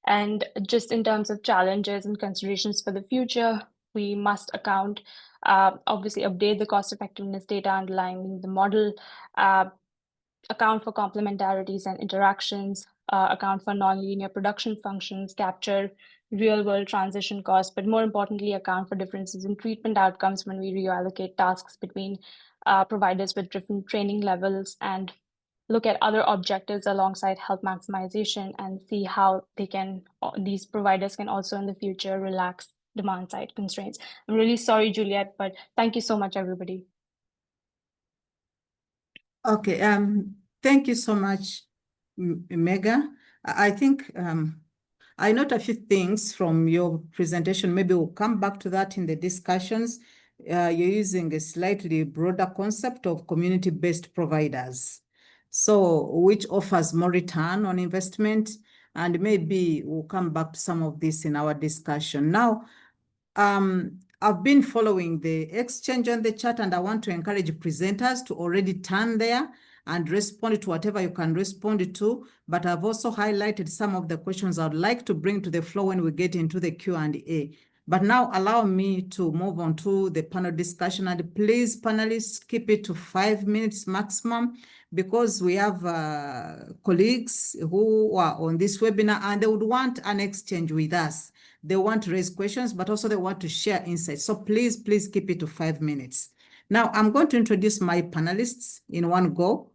And just in terms of challenges and considerations for the future, we must obviously update the cost effectiveness data underlying the model, account for complementarities and interactions, account for nonlinear production functions, capture real-world transition costs, but more importantly, account for differences in treatment outcomes when we reallocate tasks between providers with different training levels, and look at other objectives alongside health maximization and see how these providers can also in the future relax demand side constraints. I'm really sorry, Juliet, but thank you so much, everybody. Okay, thank you so much, Mega. I think I note a few things from your presentation. Maybe we'll come back to that in the discussions. You're using a slightly broader concept of community-based providers, so which offers more return on investment, and maybe we'll come back to some of this in our discussion. Now, I've been following the exchange on the chat, and I want to encourage presenters to already turn there and respond to whatever you can respond to. But I've also highlighted some of the questions I'd like to bring to the floor when we get into the Q&A. But now allow me to move on to the panel discussion. And please, panelists, keep it to 5 minutes maximum, because we have colleagues who are on this webinar and they would want an exchange with us. They want to raise questions, but also they want to share insights. So please, please keep it to 5 minutes. Now, I'm going to introduce my panelists in one go,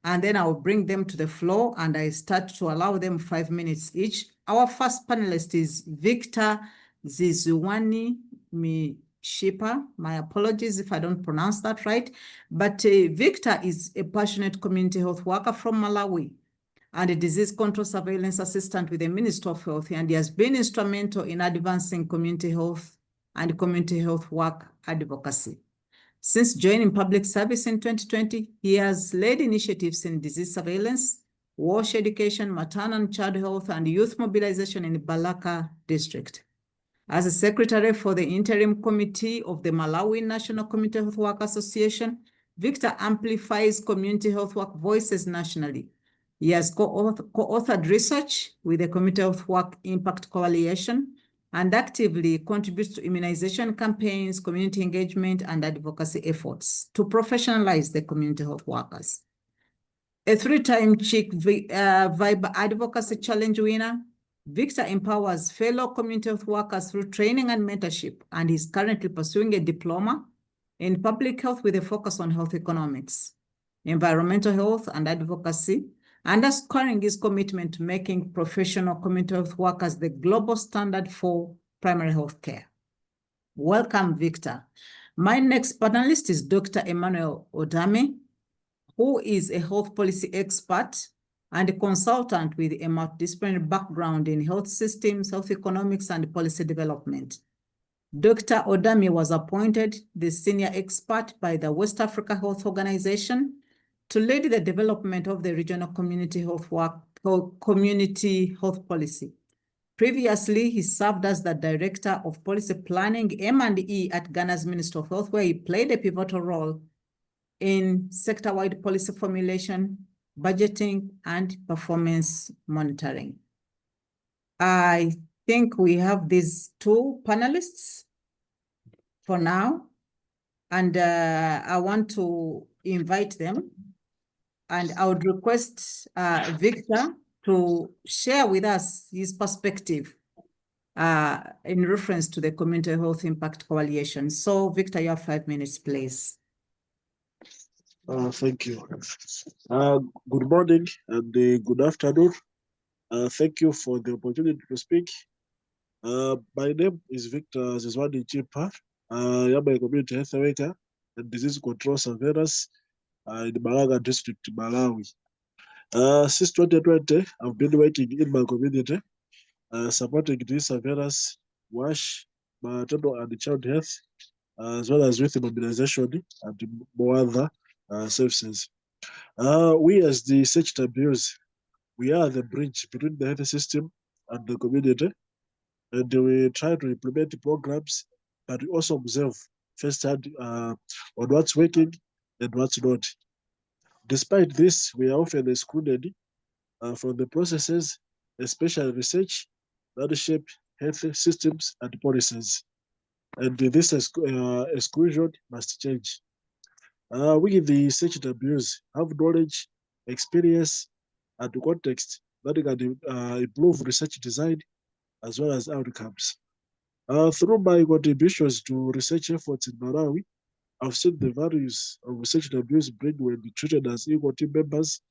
and then I'll bring them to the floor and I start to allow them 5 minutes each. Our first panelist is Victor Zizuwani Mishipa. My apologies if I don't pronounce that right. But Victor is a passionate community health worker from Malawi and a disease control surveillance assistant with the Ministry of Health, and he has been instrumental in advancing community health and community health work advocacy. Since joining public service in 2020, he has led initiatives in disease surveillance, WASH education, maternal and child health, and youth mobilization in Balaka district. As a secretary for the interim committee of the Malawi National Community Health Work Association, Victor amplifies community health work voices nationally. He has co-authored research with the Community Health Work Impact Coalition and actively contributes to immunization campaigns, community engagement, and advocacy efforts to professionalize the community health workers. A 3-time Chick Viber Advocacy Challenge winner, Victor empowers fellow community health workers through training and mentorship, and is currently pursuing a diploma in public health with a focus on health economics, environmental health, and advocacy, underscoring his commitment to making professional community health workers the global standard for primary health care. Welcome, Victor. My next panelist is Dr. Emmanuel Odame, who is a health policy expert and a consultant with a multidisciplinary background in health systems, health economics, and policy development. Dr. Odame was appointed the senior expert by the West Africa Health Organization to lead the development of the regional community health policy. Previously, he served as the Director of Policy Planning M&E at Ghana's Ministry of Health, where he played a pivotal role in sector-wide policy formulation, budgeting, and performance monitoring. I think we have these 2 panelists for now, and I want to invite them. And I would request Victor to share with us his perspective in reference to the Community Health Impact Coalition. So, Victor, you have 5 minutes, please. Thank you. Good morning and good afternoon. Thank you for the opportunity to speak. My name is Victor Zizwani Chipa. I am a community health worker and disease control surveillance in Malawi district, Malawi. Since 2020, I've been working in my community, supporting disease surveillance, WASH, maternal and child health, as well as youth mobilization and more other services. We as the ECSA-HC, we are the bridge between the health system and the community, and we try to implement the programs, but we also observe firsthand on what's working and what's not. Despite this, we are often excluded from the processes, especially research, that shape health systems and policies. And this exclusion must change. We, the ECSA-HC, have knowledge, experience, and context that can improve research design as well as outcomes. Through my contributions to research efforts in Malawi, I've seen the values of ECSA-HC bring when treated as equal team members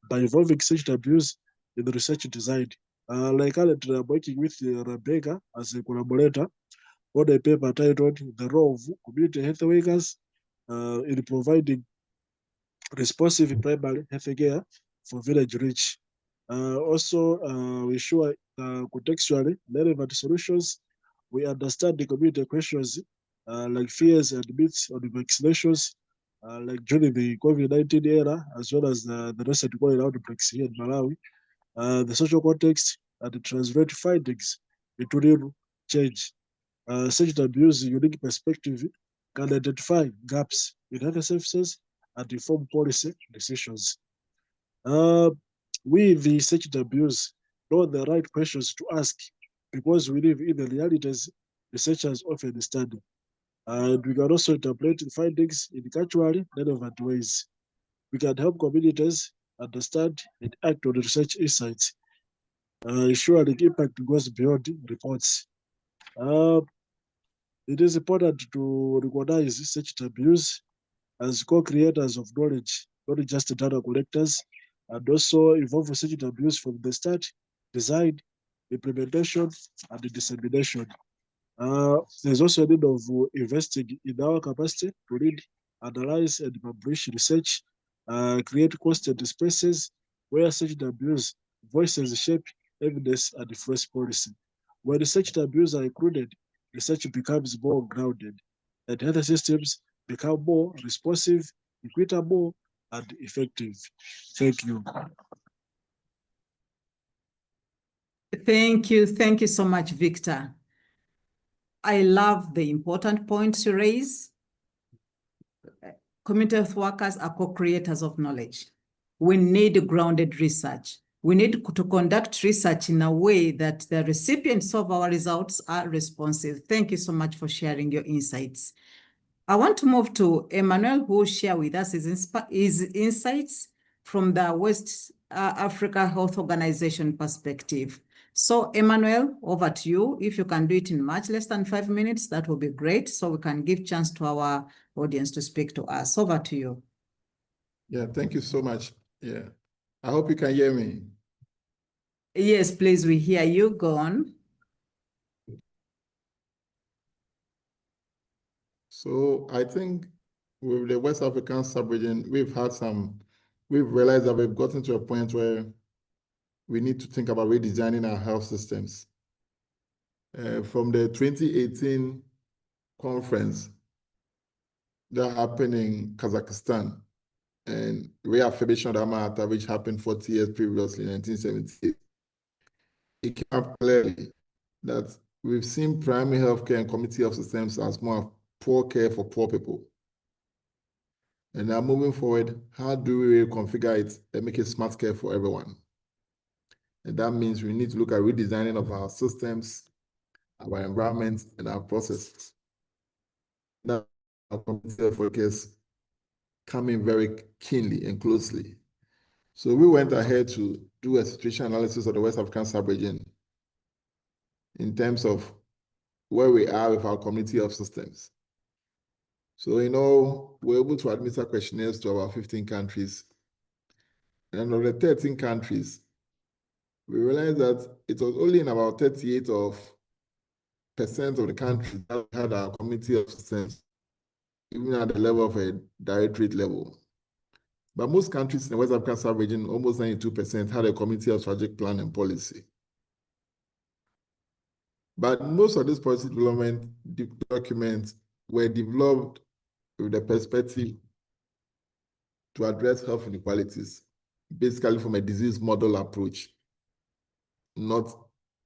by involving ECSA-HC in the research design. Like currently, I'm working with Rebecca as a collaborator on a paper titled "The Role of Community Health Workers in Providing Responsive Primary Health Care for Village Reach." Also, we show contextually relevant solutions. We understand the community questions like fears and myths on the vaccinations, like during the COVID-19 era, as well as the recent COVID outbreaks here in Malawi, the social context and the translate findings into real change. ECSA-HC's unique perspective can identify gaps in health services and inform policy decisions. We, the ECSA-HC, know the right questions to ask because we live in the realities researchers often study. And we can also interpret the findings in culturally relevant ways. we can help communities understand and act on research insights, ensuring impact goes beyond reports. It is important to recognize research abuse as co-creators of knowledge, not just data collectors, and also involve research abuse from the start, design, implementation, and the dissemination. There's also a need of investing in our capacity to read, analyze, and publish research, create constant spaces where research abuse voices shape evidence and influence policy. When research abuse are included, research becomes more grounded, and health systems become more responsive, equitable, and effective. Thank you. Thank you. Thank you so much, Victor. I love the important points you raise. Community health workers are co-creators of knowledge. We need grounded research. We need to conduct research in a way that the recipients of our results are responsive. Thank you so much for sharing your insights. I want to move to Emmanuel, who will share with us his insights from the West Africa Health Organization perspective. So Emmanuel, over to you. If you can do it in much less than 5 minutes, that will be great, so we can give chance to our audience to speak to us. Over to you. Yeah, thank you so much. Yeah, I hope you can hear me. Yes, please, we hear you. Go on. So I think with the West African sub-region, we've realized that we've gotten to a point where we need to think about redesigning our health systems. From the 2018 conference that happened in Kazakhstan and reaffirmation of Alma-Ata, which happened 40 years previously in 1978, it came up clearly that we've seen primary healthcare and community health systems as more poor care for poor people. And now moving forward, how do we reconfigure it and make it smart care for everyone? And that means we need to look at redesigning of our systems, our environments, and our processes. Now, our community health workers come in very keenly and closely. So we went ahead to do a situation analysis of the West African sub-region in terms of where we are with our community health systems. So, we're able to administer questionnaires to about 15 countries. And of the 13 countries, we realized that it was only in about 38% of the countries that had our community health systems, even at the level of a directorate level. But most countries in the West African sub-region, almost 92%, had a community health strategic plan and policy. But most of these policy development documents were developed with the perspective to address health inequalities, basically from a disease model approach, not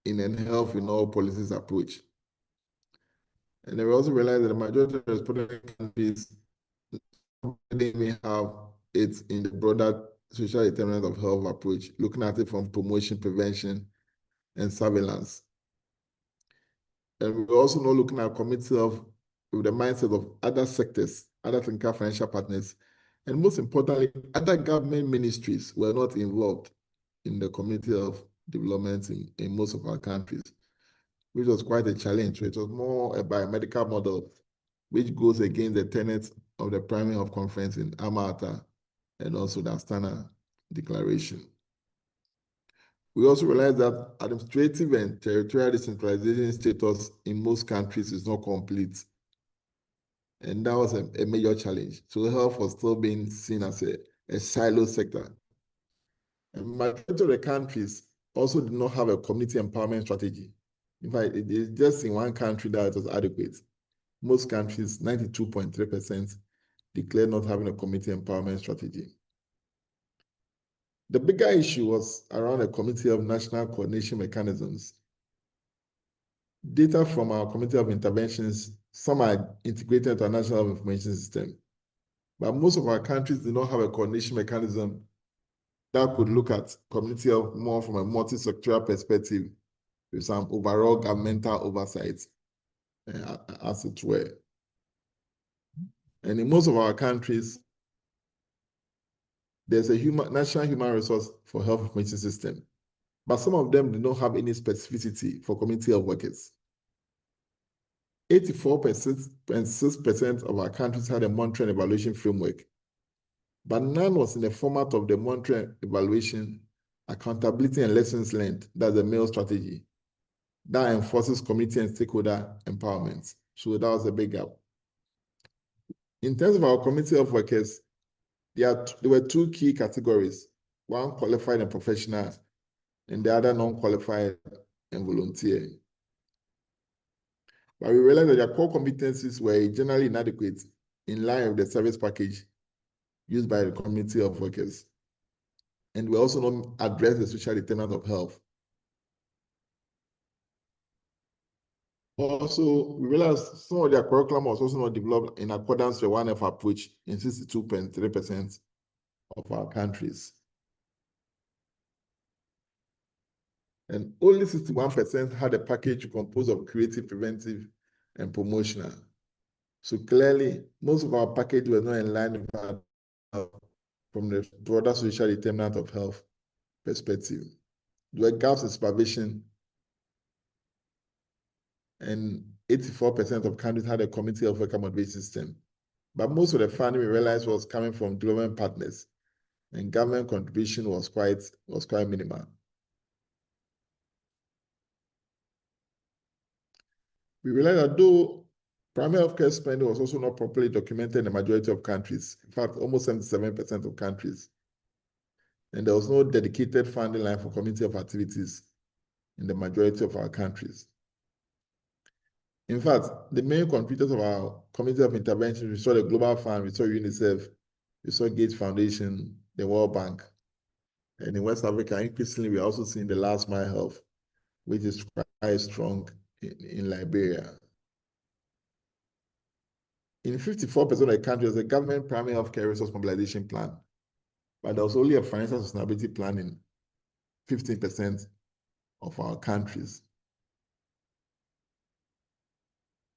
in a health in all policies approach. And we also realized that the majority of respondent countries, they may have it in the broader social determinant of health approach, looking at it from promotion, prevention, and surveillance. And we're also not looking at community health with the mindset of other sectors, other financial partners, and most importantly, other government ministries were not involved in the community health development in most of our countries, which was quite a challenge. It was more a biomedical model, which goes against the tenets of the Primary Health Conference in Alma-Ata and also the Astana Declaration. We also realized that administrative and territorial decentralization status in most countries is not complete. And that was a major challenge. So health was still being seen as a silo sector. And majority of the countries also did not have a community empowerment strategy. In fact, it is just in one country that it was adequate. Most countries, 92.3%, declared not having a community empowerment strategy. The bigger issue was around a committee of national coordination mechanisms. Data from our committee of interventions, some are integrated into a national information system, but most of our countries do not have a coordination mechanism that could look at community health more from a multi-sectoral perspective with some overall governmental oversight, as it were. And in most of our countries, there's a national human resource for health information system, but some of them do not have any specificity for community health workers. 84.6% of our countries had a monitoring evaluation framework, but none was in the format of the monitoring evaluation, accountability and lessons learned. That's the MAIL strategy that enforces community and stakeholder empowerment. So that was a big gap. In terms of our community health workers, there were two key categories, one qualified and professional, and the other non-qualified and volunteer. But we realized that their core competencies were generally inadequate in line with the service package used by the community of workers. And we also don't address the social determinant of health. Also, we realized some of their curriculum was also not developed in accordance with one F approach in 62.3% of our countries. And only 61% had a package composed of creative, preventive, and promotional. So clearly, most of our package was not in line with our from the broader social determinant of health perspective. There were gaps in supervision, and 84% of countries had a community health worker motivation system. But most of the funding we realized was coming from development partners, and government contribution was quite minimal. We realized that though primary healthcare spending was also not properly documented in the majority of countries, in fact, almost 77% of countries, and there was no dedicated funding line for community health activities in the majority of our countries. In fact, the main contributors of our community health intervention, we saw the Global Fund, we saw UNICEF, we saw Gates Foundation, the World Bank, and in West Africa, increasingly, we're also seeing the last mile health, which is quite strong in Liberia. In 54% of the countries, the government primary healthcare resource mobilization plan, but there was only a financial sustainability plan in 15% of our countries.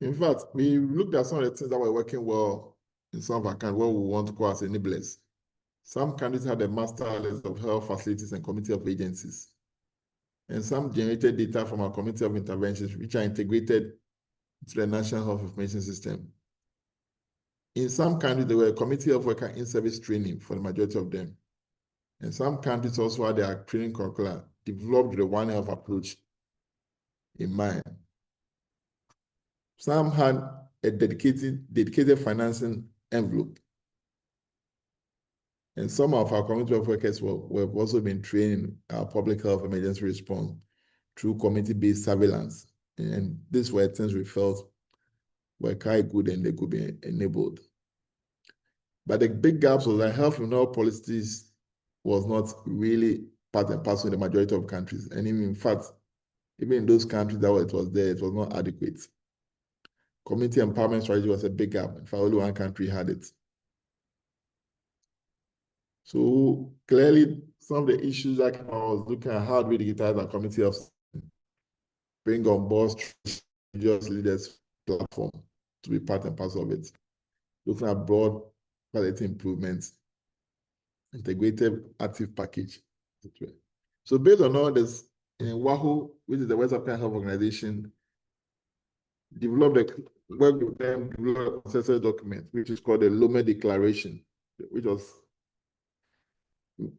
In fact, we looked at some of the things that were working well in some of our countries, what we want to call as enablers. Some countries had a master list of health facilities and community health agencies. And some generated data from our community of interventions, which are integrated into the National Health Information System. In some countries, there were community health worker in-service training for the majority of them. And some countries also had their training curricula developed with the One Health approach in mind. Some had a dedicated financing envelope. And some of our community health workers were also been trained in our public health emergency response through community-based surveillance. And these were things we felt were quite good and they could be enabled. But the big gaps was that health and health policies was not really part and parcel in the majority of countries. And even in fact, even in those countries that it was there, it was not adequate. Community empowerment strategy was a big gap. In fact, only one country had it. So clearly, some of the issues that I was looking at how do we digitize our community health, bring on board just leaders platform to be part and parcel of it. Looking at broad quality improvements, integrated active package. So based on all this, WAHO, which is the West African Health Organization, developed a consensus document, which is called the Lome Declaration, which was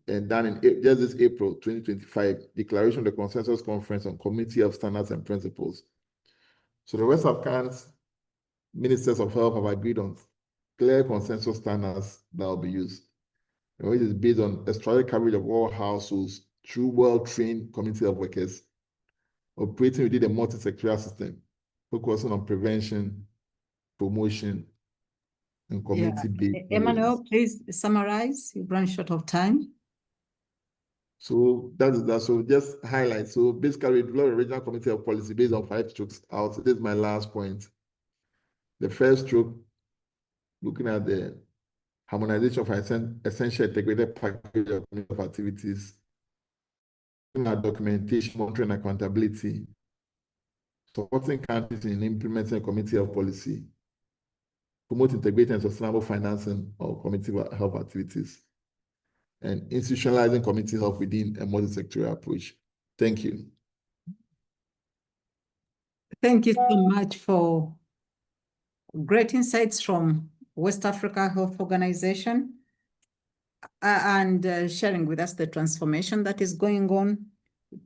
done in just this April 2025, Declaration of the Consensus Conference on Community Health Standards and Principles. So the West African ministers of health have agreed on clear consensus standards that will be used, which is based on a strategic coverage of all households through well-trained community health workers operating within a multi-sectoral system, focusing on prevention, promotion, and community-based. Emmanuel, please summarize. You've run short of time. So that's that. So just highlight. So basically, we developed a regional community health policy based on 5 strokes out. This is my last point. The first stroke, looking at the harmonization of essential integrated package of community activities, looking at documentation, monitoring, and accountability, supporting countries in implementing a community health policy, promote integrated and sustainable financing of community health activities. and institutionalizing community health within a multi-sectorial approach. Thank you. Thank you so much for great insights from West Africa Health Organization and sharing with us the transformation that is going on.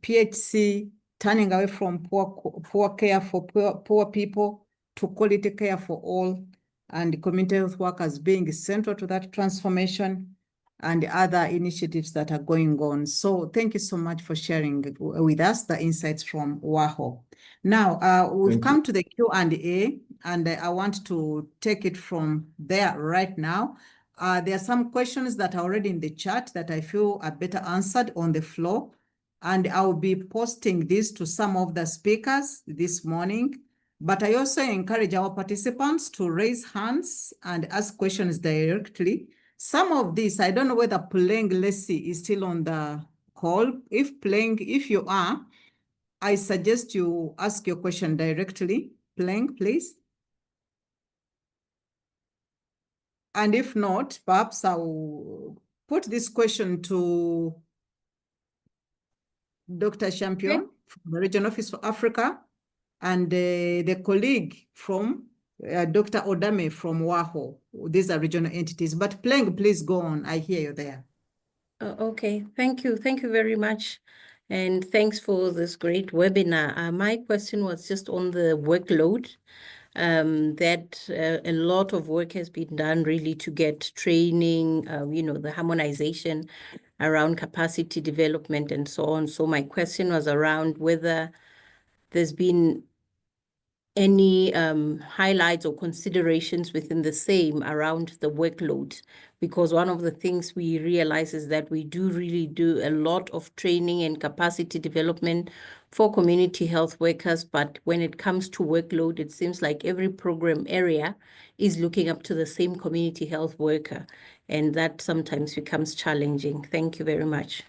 PHC turning away from poor care for poor people to quality care for all, and community health workers being central to that transformation, and other initiatives that are going on. So thank you so much for sharing with us the insights from WAHO. Now, we've come to the Q&A, and I want to take it from there right now. There are some questions that are already in the chat that I feel are better answered on the floor, and I'll be posting this to some of the speakers this morning. But I also encourage our participants to raise hands and ask questions directly. Some of these, I don't know whether Pleng Lesi is still on the call. If Pleng, if you are, I suggest you ask your question directly. Pleng, please. And if not, perhaps I'll put this question to Dr. Champion from the Regional Office for Africa, and the colleague from Dr. Odame from WAHO. These are regional entities. But Pleng, please go on. I hear you there. Okay, thank you. Thank you very much. And thanks for this great webinar. My question was just on the workload, that a lot of work has been done really to get training, the harmonization around capacity development and so on. So my question was around whether there's been any highlights or considerations within the same around the workload, because one of the things we realize is that we really do a lot of training and capacity development for community health workers, but when it comes to workload, it seems like every program area is looking up to the same community health worker, and that sometimes becomes challenging. Thank you very much.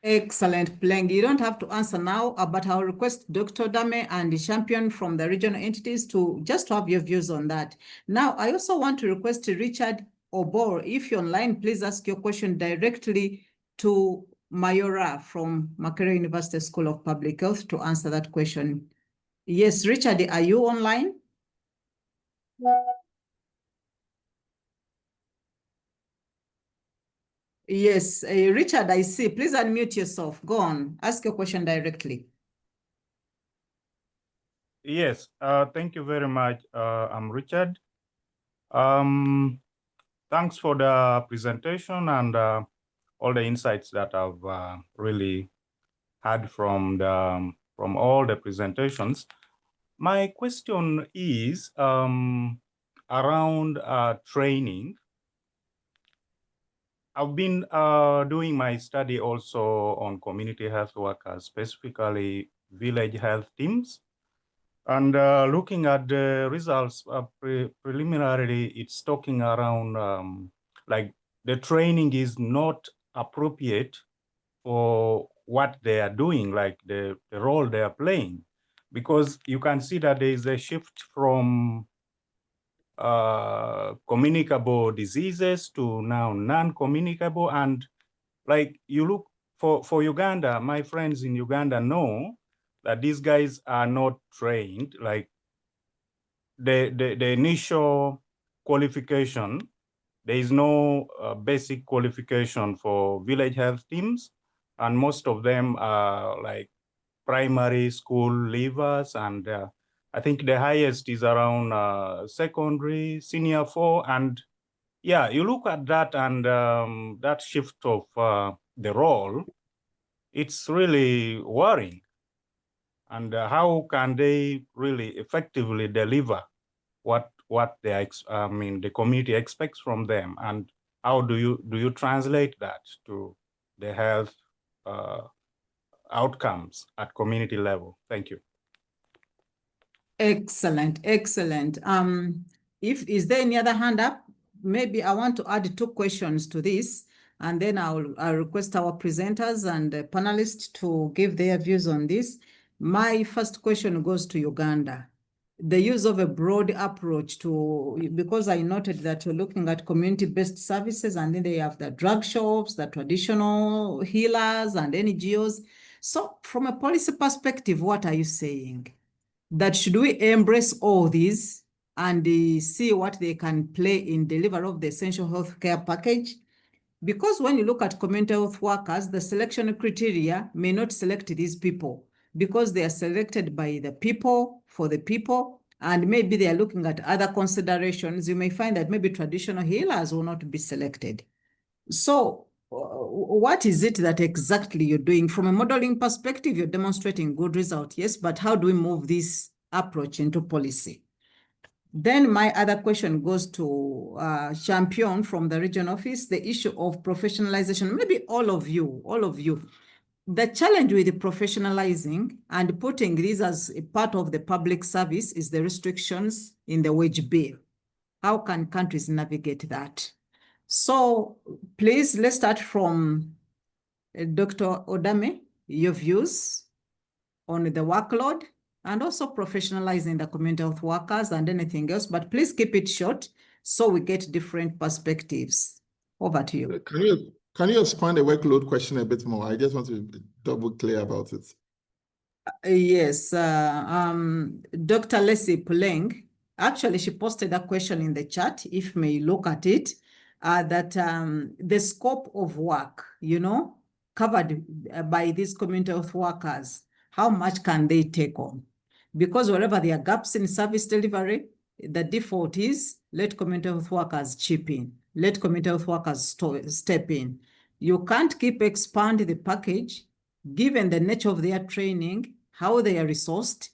Excellent, Pleng. You don't have to answer now, but I'll request Dr. Dame and the Champion from the regional entities to just have your views on that. Now, I also want to request Richard Obor, if you're online, please ask your question directly to Mayora from Makerere University School of Public Health to answer that question. Yes, Richard, are you online? Yes, Richard, I see. Please unmute yourself. Go on. Ask your question directly. Yes, thank you very much. I'm Richard. Thanks for the presentation and all the insights that I've really had from all the presentations. My question is around training. I've been doing my study also on community health workers, specifically village health teams. And looking at the results preliminarily, it's talking around like the training is not appropriate for what they are doing, like the role they are playing, because you can see that there is a shift from communicable diseases to now non-communicable. And like you look for Uganda, my friends in Uganda know that these guys are not trained. Like the initial qualification, there is no basic qualification for village health teams, and most of them are like primary school leavers, and I think the highest is around secondary, senior 4, and yeah, you look at that and that shift of the role, it's really worrying. And how can they really effectively deliver what the community expects from them, and how do you translate that to the health outcomes at community level? Thank you. Excellent, excellent. Is there any other hand up? Maybe I want to add 2 questions to this, and then I'll request our presenters and panelists to give their views on this. My first question goes to Uganda. the use of a broad approach to, because I noted that you're looking at community-based services, and then they have the drug shops, the traditional healers and NGOs. So from a policy perspective, what are you saying? That should we embrace all these and see what they can play in delivery of the essential healthcare package? Because when you look at community health workers, the selection criteria may not select these people because they are selected by the people, for the people, and maybe they are looking at other considerations. You may find that maybe traditional healers will not be selected. So what is it that exactly you're doing? From a modeling perspective, you're demonstrating good result, yes, but how do we move this approach into policy? Then my other question goes to Champion from the region office, the issue of professionalization. Maybe all of you. The challenge with professionalizing and putting this as a part of the public service is the restrictions in the wage bill. How can countries navigate that? So please, let's start from Dr. Odame, your views on the workload and also professionalizing the community health workers and anything else, but please keep it short so we get different perspectives. Over to you. Can you expand the workload question a bit more? I just want to be double clear about it. Yes, Dr. Leslie Puleng, actually she posted a question in the chat, if may look at it, that the scope of work, covered by these community health workers, how much can they take on? Because wherever there are gaps in service delivery, the default is let community health workers chip in, let community health workers step in. You can't keep expanding the package given the nature of their training, how they are resourced,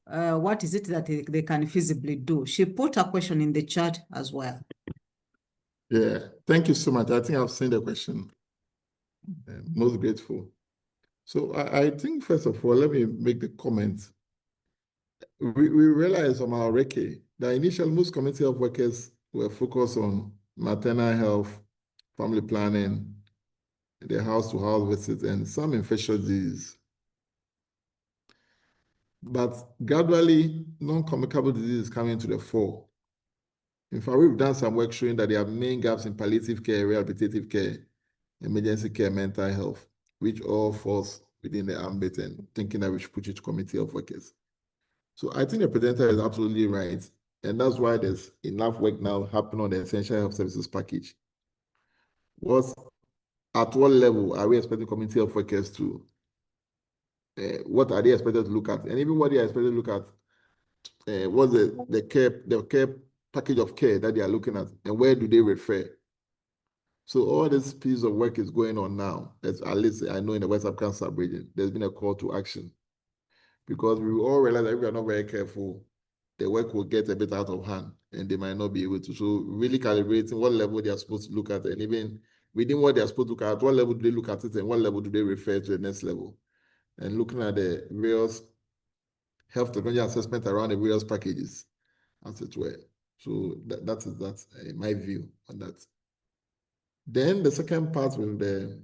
what is it that they can feasibly do? She put a question in the chat as well. Yeah, thank you so much. I think I've seen the question. Most grateful. So I think, first of all, let me make the comment. We realized from our recce that initially most community health workers were focused on maternal health, family planning, the house-to-house visits, and some infectious diseases. But gradually, non-communicable diseases coming to the fore. In fact, we've done some work showing that there are main gaps in palliative care, rehabilitative care, emergency care, mental health, which all falls within the ambit and thinking that we should put it to community health workers. So I think the presenter is absolutely right. And that's why there's enough work now happening on the essential health services package. At what level are we expecting community health workers to, what are they expected to look at? And even what they are expected to look at, what's the care package of care that they are looking at, and where do they refer? So all this piece of work is going on now. As at least I know in the West African sub-region, there's been a call to action. Because we all realize that if we are not very careful, the work will get a bit out of hand and they might not be able to. So really calibrating what level they are supposed to look at, and even within what they are supposed to look at, what level do they look at it and what level do they refer to the next level? And looking at the various health technology assessment around the various packages, as it were. So that's my view on that. Then the second part with the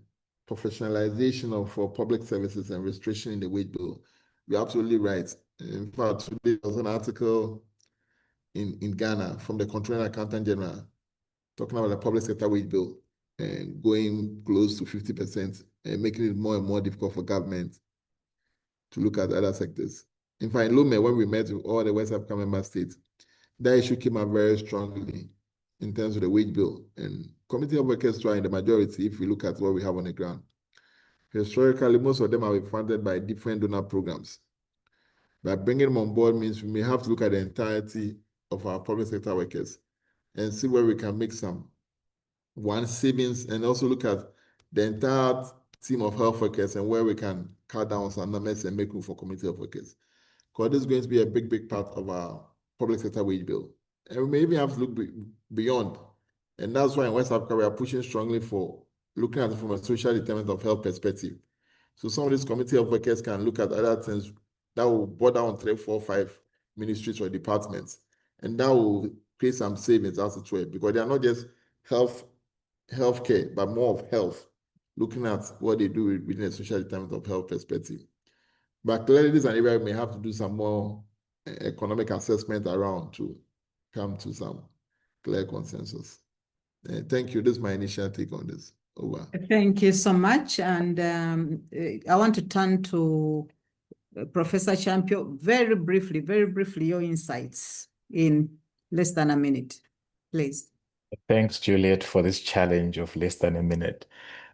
professionalization of public services and restriction in the wage bill. You're absolutely right. In fact, today there was an article in Ghana from the Controller Accountant General talking about the public sector wage bill and going close to 50% and making it more and more difficult for government to look at other sectors. In fact, in Lome, when we met with all the West African member states, that issue came up very strongly in terms of the wage bill. And community health workers are in the majority if we look at what we have on the ground. Historically, most of them have been funded by different donor programs. But bringing them on board means we may have to look at the entirety of our public sector workers and see where we can make some savings, and also look at the entire team of health workers and where we can cut down some numbers and make room for community health workers. Because this is going to be a big part of our public sector wage bill. And we may even have to look beyond. And that's why in West Africa, we are pushing strongly for looking at it from a social determinant of health perspective. So some of these community health workers can look at other things that will border on 3, 4, 5 ministries or departments. And that will create some savings as it were, because they are not just healthcare, but more of health, looking at what they do within a social determinant of health perspective. But clearly, this is an area we may have to do some more economic assessment around to come to some clear consensus. Thank you. This is my initial take on this. Over. Thank you so much. And I want to turn to Professor Champion. Very briefly, your insights in less than a minute, please. Thanks, Juliet, for this challenge of less than a minute.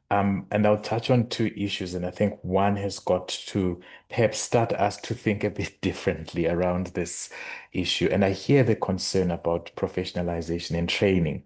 And I'll touch on two issues, and I think one has got to perhaps start us to think a bit differently around this issue. And I hear the concern about professionalization and training,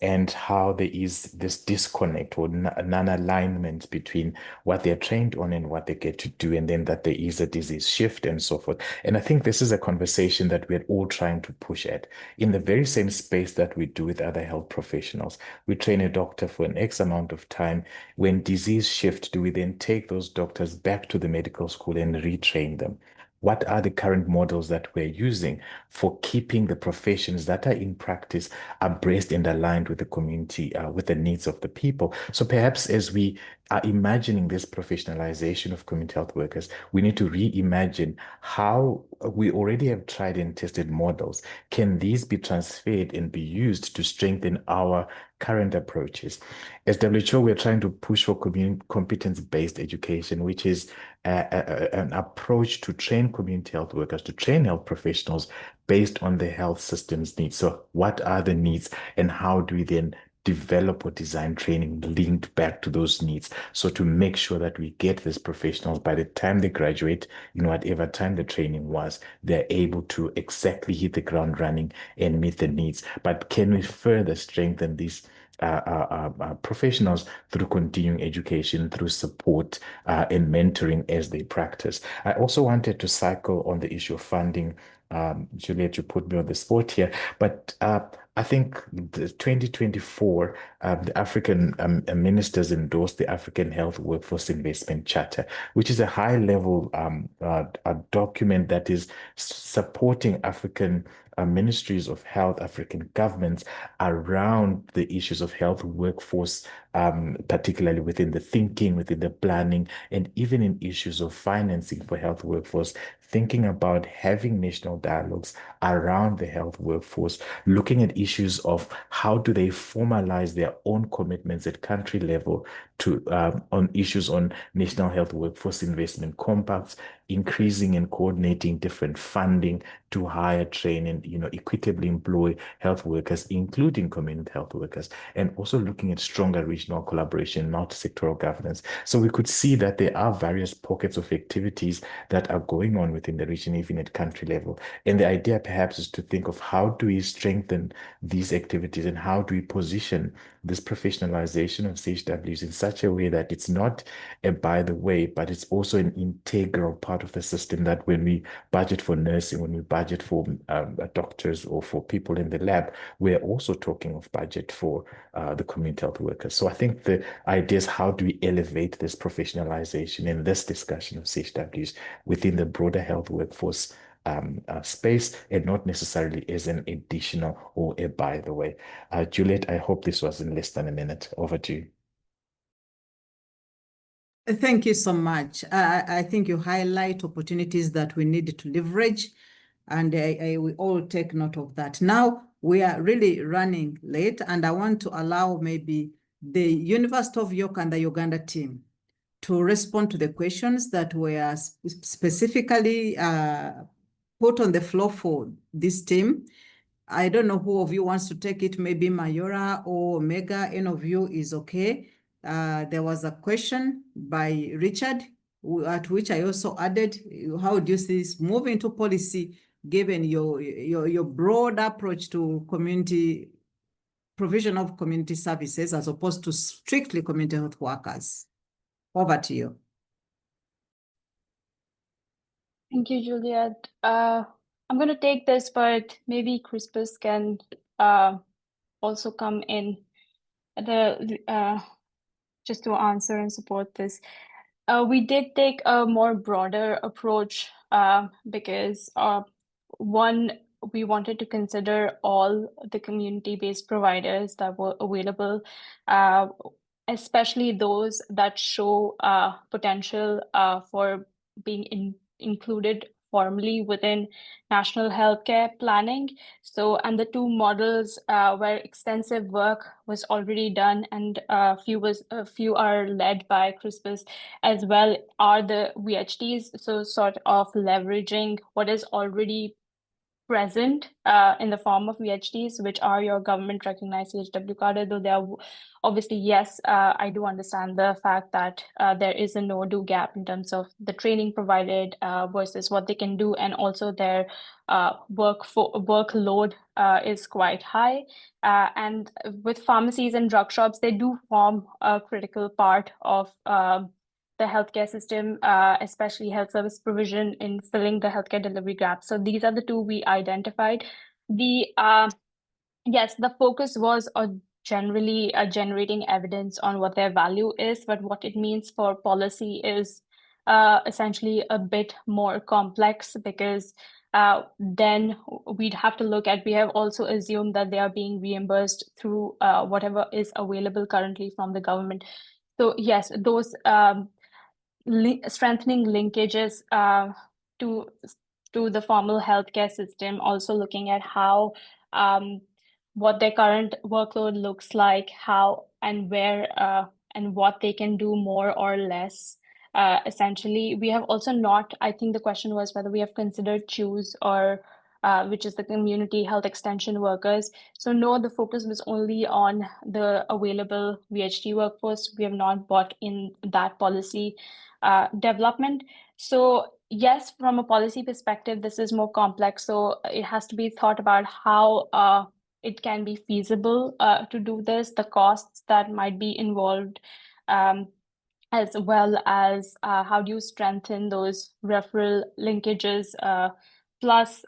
and how there is this disconnect or non-alignment between what they're trained on and what they get to do, and then that there is a disease shift and so forth. And I think this is a conversation that we're all trying to push at in the very same space that we do with other health professionals. We train a doctor for an X amount of time. When disease shift, do we then take those doctors back to the medical school and retrain them? What are the current models that we're using for keeping the professions that are in practice abreast and aligned with the community, with the needs of the people? So perhaps as we are imagining this professionalization of community health workers, we need to reimagine how we already have tried and tested models. Can these be transferred and be used to strengthen our current approaches? As WHO, we're trying to push for competence-based education, which is an approach to train community health workers, to train health professionals based on the health system's needs. So what are the needs, and how do we then develop or design training linked back to those needs, so to make sure that we get these professionals, by the time they graduate, in whatever time the training was, they're able to exactly hit the ground running and meet the needs. But can we further strengthen these professionals through continuing education, through support and mentoring as they practice? I also wanted to cycle on the issue of funding. Juliet, you put me on the spot here, but I think the 2024, the African ministers endorsed the African Health Workforce Investment Charter, which is a high-level document that is supporting African ministries of health, African governments around the issues of health workforce, particularly within the thinking, within the planning, and even in issues of financing for health workforce, thinking about having national dialogues around the health workforce, looking at issues of how do they formalize their own commitments at country level to on issues on national health workforce investment compacts, increasing and coordinating different funding to hire, train, and equitably employ health workers, including community health workers, and also looking at stronger regional collaboration, multi-sectoral governance. So we could see that there are various pockets of activities that are going on within the region, even at country level. And the idea perhaps is to think of how do we strengthen these activities, and how do we position this professionalization of CHWs in such a way that it's not a by the way, but it's also an integral part of the system, that when we budget for nursing, when we budget for doctors or for people in the lab, we're also talking of budget for the community health workers. So I think the idea is, how do we elevate this professionalization and this discussion of CHWs within the broader health workforce space, and not necessarily as an additional or a by the way. Juliet, I hope this was in less than a minute. Over to you. Thank you so much. I think you highlight opportunities that we need to leverage, and we all take note of that. Now we are really running late, and I want to allow maybe the University of York and the Uganda team to respond to the questions that were specifically put on the floor for this team. I don't know who of you wants to take it, maybe Mayora or Mega, any of you is okay. There was a question by Richard, at which I also added, how do you see this moving to policy, given your broad approach to community provision of community services as opposed to strictly community health workers? Over to you. Thank you, Juliet. I'm going to take this, but maybe Crispus can also come in just to answer and support this. We did take a more broader approach because one, we wanted to consider all the community-based providers that were available, especially those that show potential for being included formally within national healthcare planning. So, and the two models where extensive work was already done and a few are led by CRISPR as well are the VHTs. So sort of leveraging what is already present in the form of VHTs, which are your government recognized CHW card, though they are obviously, yes, I do understand the fact that there is a no-do gap in terms of the training provided versus what they can do, and also their workload is quite high. And with pharmacies and drug shops, they do form a critical part of the healthcare system, especially health service provision in filling the healthcare delivery gap. So these are the two we identified. Yes, the focus was on generally generating evidence on what their value is, but what it means for policy is essentially a bit more complex, because then we'd have to look at, we have also assumed that they are being reimbursed through whatever is available currently from the government. So yes, those strengthening linkages to the formal healthcare system, also looking at how what their current workload looks like, how and where and what they can do more or less. Essentially, we have also not, I think the question was whether we have considered CHOOSE or which is the community health extension workers. So no, the focus was only on the available VHT workforce. We have not bought in that policy development. So yes, from a policy perspective, this is more complex. So it has to be thought about how it can be feasible to do this, the costs that might be involved, as well as how do you strengthen those referral linkages, plus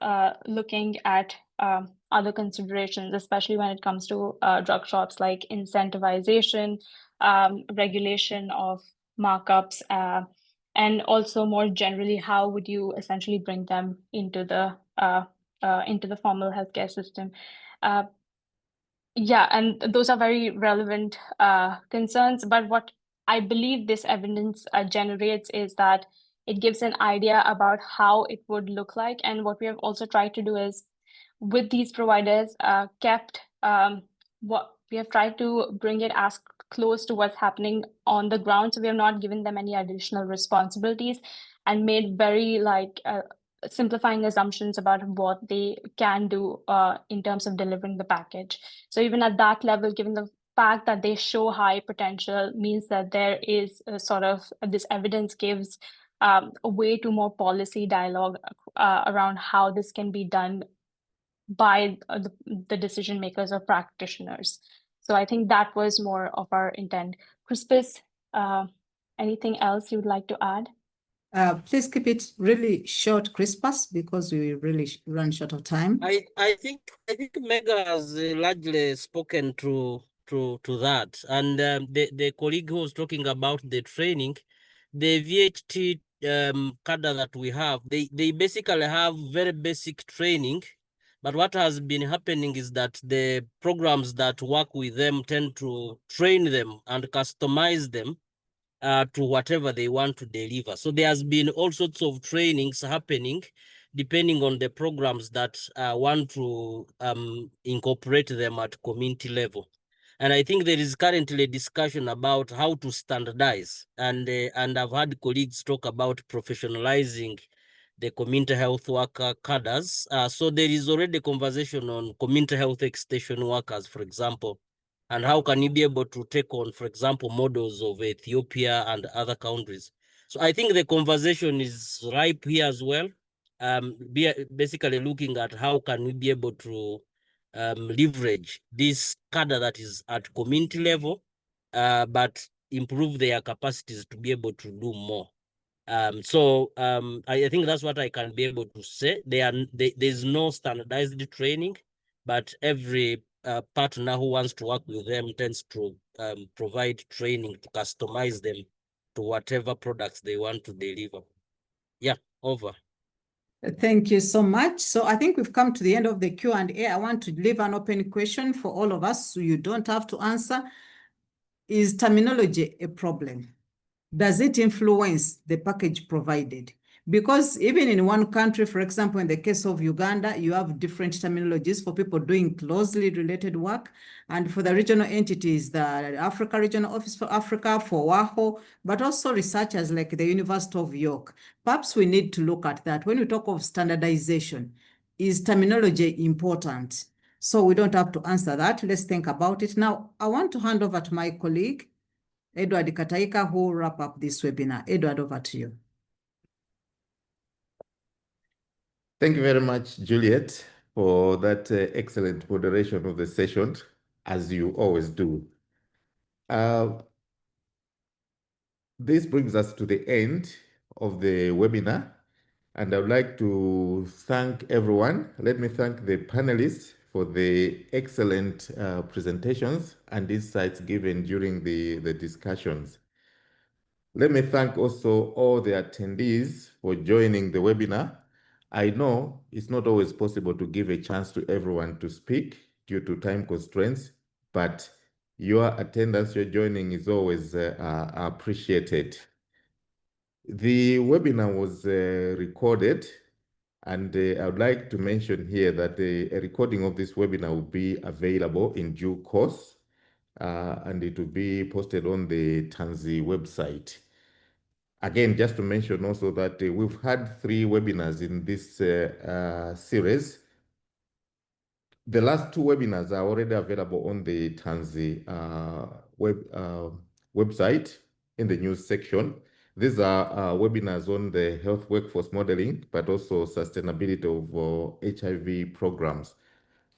looking at other considerations, especially when it comes to drug shops, like incentivization, regulation of markups, and also more generally, how would you essentially bring them into the formal healthcare system? Yeah, and those are very relevant concerns. But what I believe this evidence generates is that it gives an idea about how it would look like. And what we have also tried to do is, with these providers, what we have tried to bring it as close to what's happening on the ground. So we have not given them any additional responsibilities and made very simplifying assumptions about what they can do in terms of delivering the package. So even at that level, given the fact that they show high potential, means that there is a sort of this evidence gives a way to more policy dialogue around how this can be done by the decision makers or practitioners. So I think that was more of our intent. Crispus, anything else you would like to add? Please keep it really short, Crispus, because we really run short of time. I think Mega has largely spoken to that, and the colleague who was talking about the training, the VHT cadre that we have, they basically have very basic training, but what has been happening is that the programs that work with them tend to train them and customize them to whatever they want to deliver. So there has been all sorts of trainings happening depending on the programs that want to incorporate them at community level. And I think there is currently a discussion about how to standardize. And I've had colleagues talk about professionalizing the community health worker cadres. So there is already a conversation on community health extension workers, for example, and how can you be able to take on, for example, models of Ethiopia and other countries. So I think the conversation is ripe here as well. Basically looking at how can we be able to leverage this cadre that is at community level, but improve their capacities to be able to do more. I think that's what I can be able to say. There's no standardized training, but every partner who wants to work with them tends to provide training to customize them to whatever products they want to deliver. Yeah, over. Thank you so much. So I think we've come to the end of the Q&A. I want to leave an open question for all of us, so you don't have to answer. Is terminology a problem? Does it influence the package provided? Because even in one country, for example, in the case of Uganda, you have different terminologies for people doing closely related work. And for the regional entities, the Africa Regional Office for Africa, for WAHO, but also researchers like the University of York. Perhaps we need to look at that. When we talk of standardization, is terminology important? So we don't have to answer that. Let's think about it. Now, I want to hand over to my colleague, Edward Kataika, who will wrap up this webinar. Edward, over to you. Thank you very much, Juliet, for that excellent moderation of the session, as you always do. This brings us to the end of the webinar, and I would like to thank everyone. Let me thank the panelists for the excellent presentations and insights given during the discussions. Let me thank also all the attendees for joining the webinar. I know it's not always possible to give a chance to everyone to speak due to time constraints, but your attendance, your joining is always appreciated. The webinar was recorded, and I would like to mention here that a recording of this webinar will be available in due course, and it will be posted on the Thanzi website. Again, just to mention also that we've had 3 webinars in this series. The last 2 webinars are already available on the Thanzi website in the news section. These are webinars on the health workforce modeling, but also sustainability of HIV programs.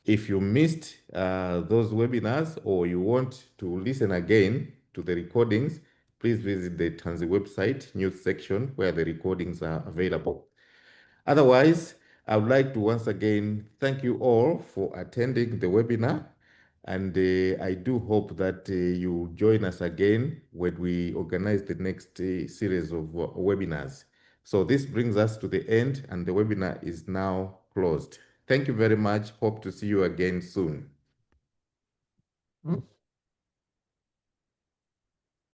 If you missed those webinars or you want to listen again to the recordings, please visit the Thanzi website news section where the recordings are available. Otherwise, I would like to once again thank you all for attending the webinar, and I do hope that you join us again when we organize the next series of webinars. So this brings us to the end, and the webinar is now closed. Thank you very much. Hope to see you again soon.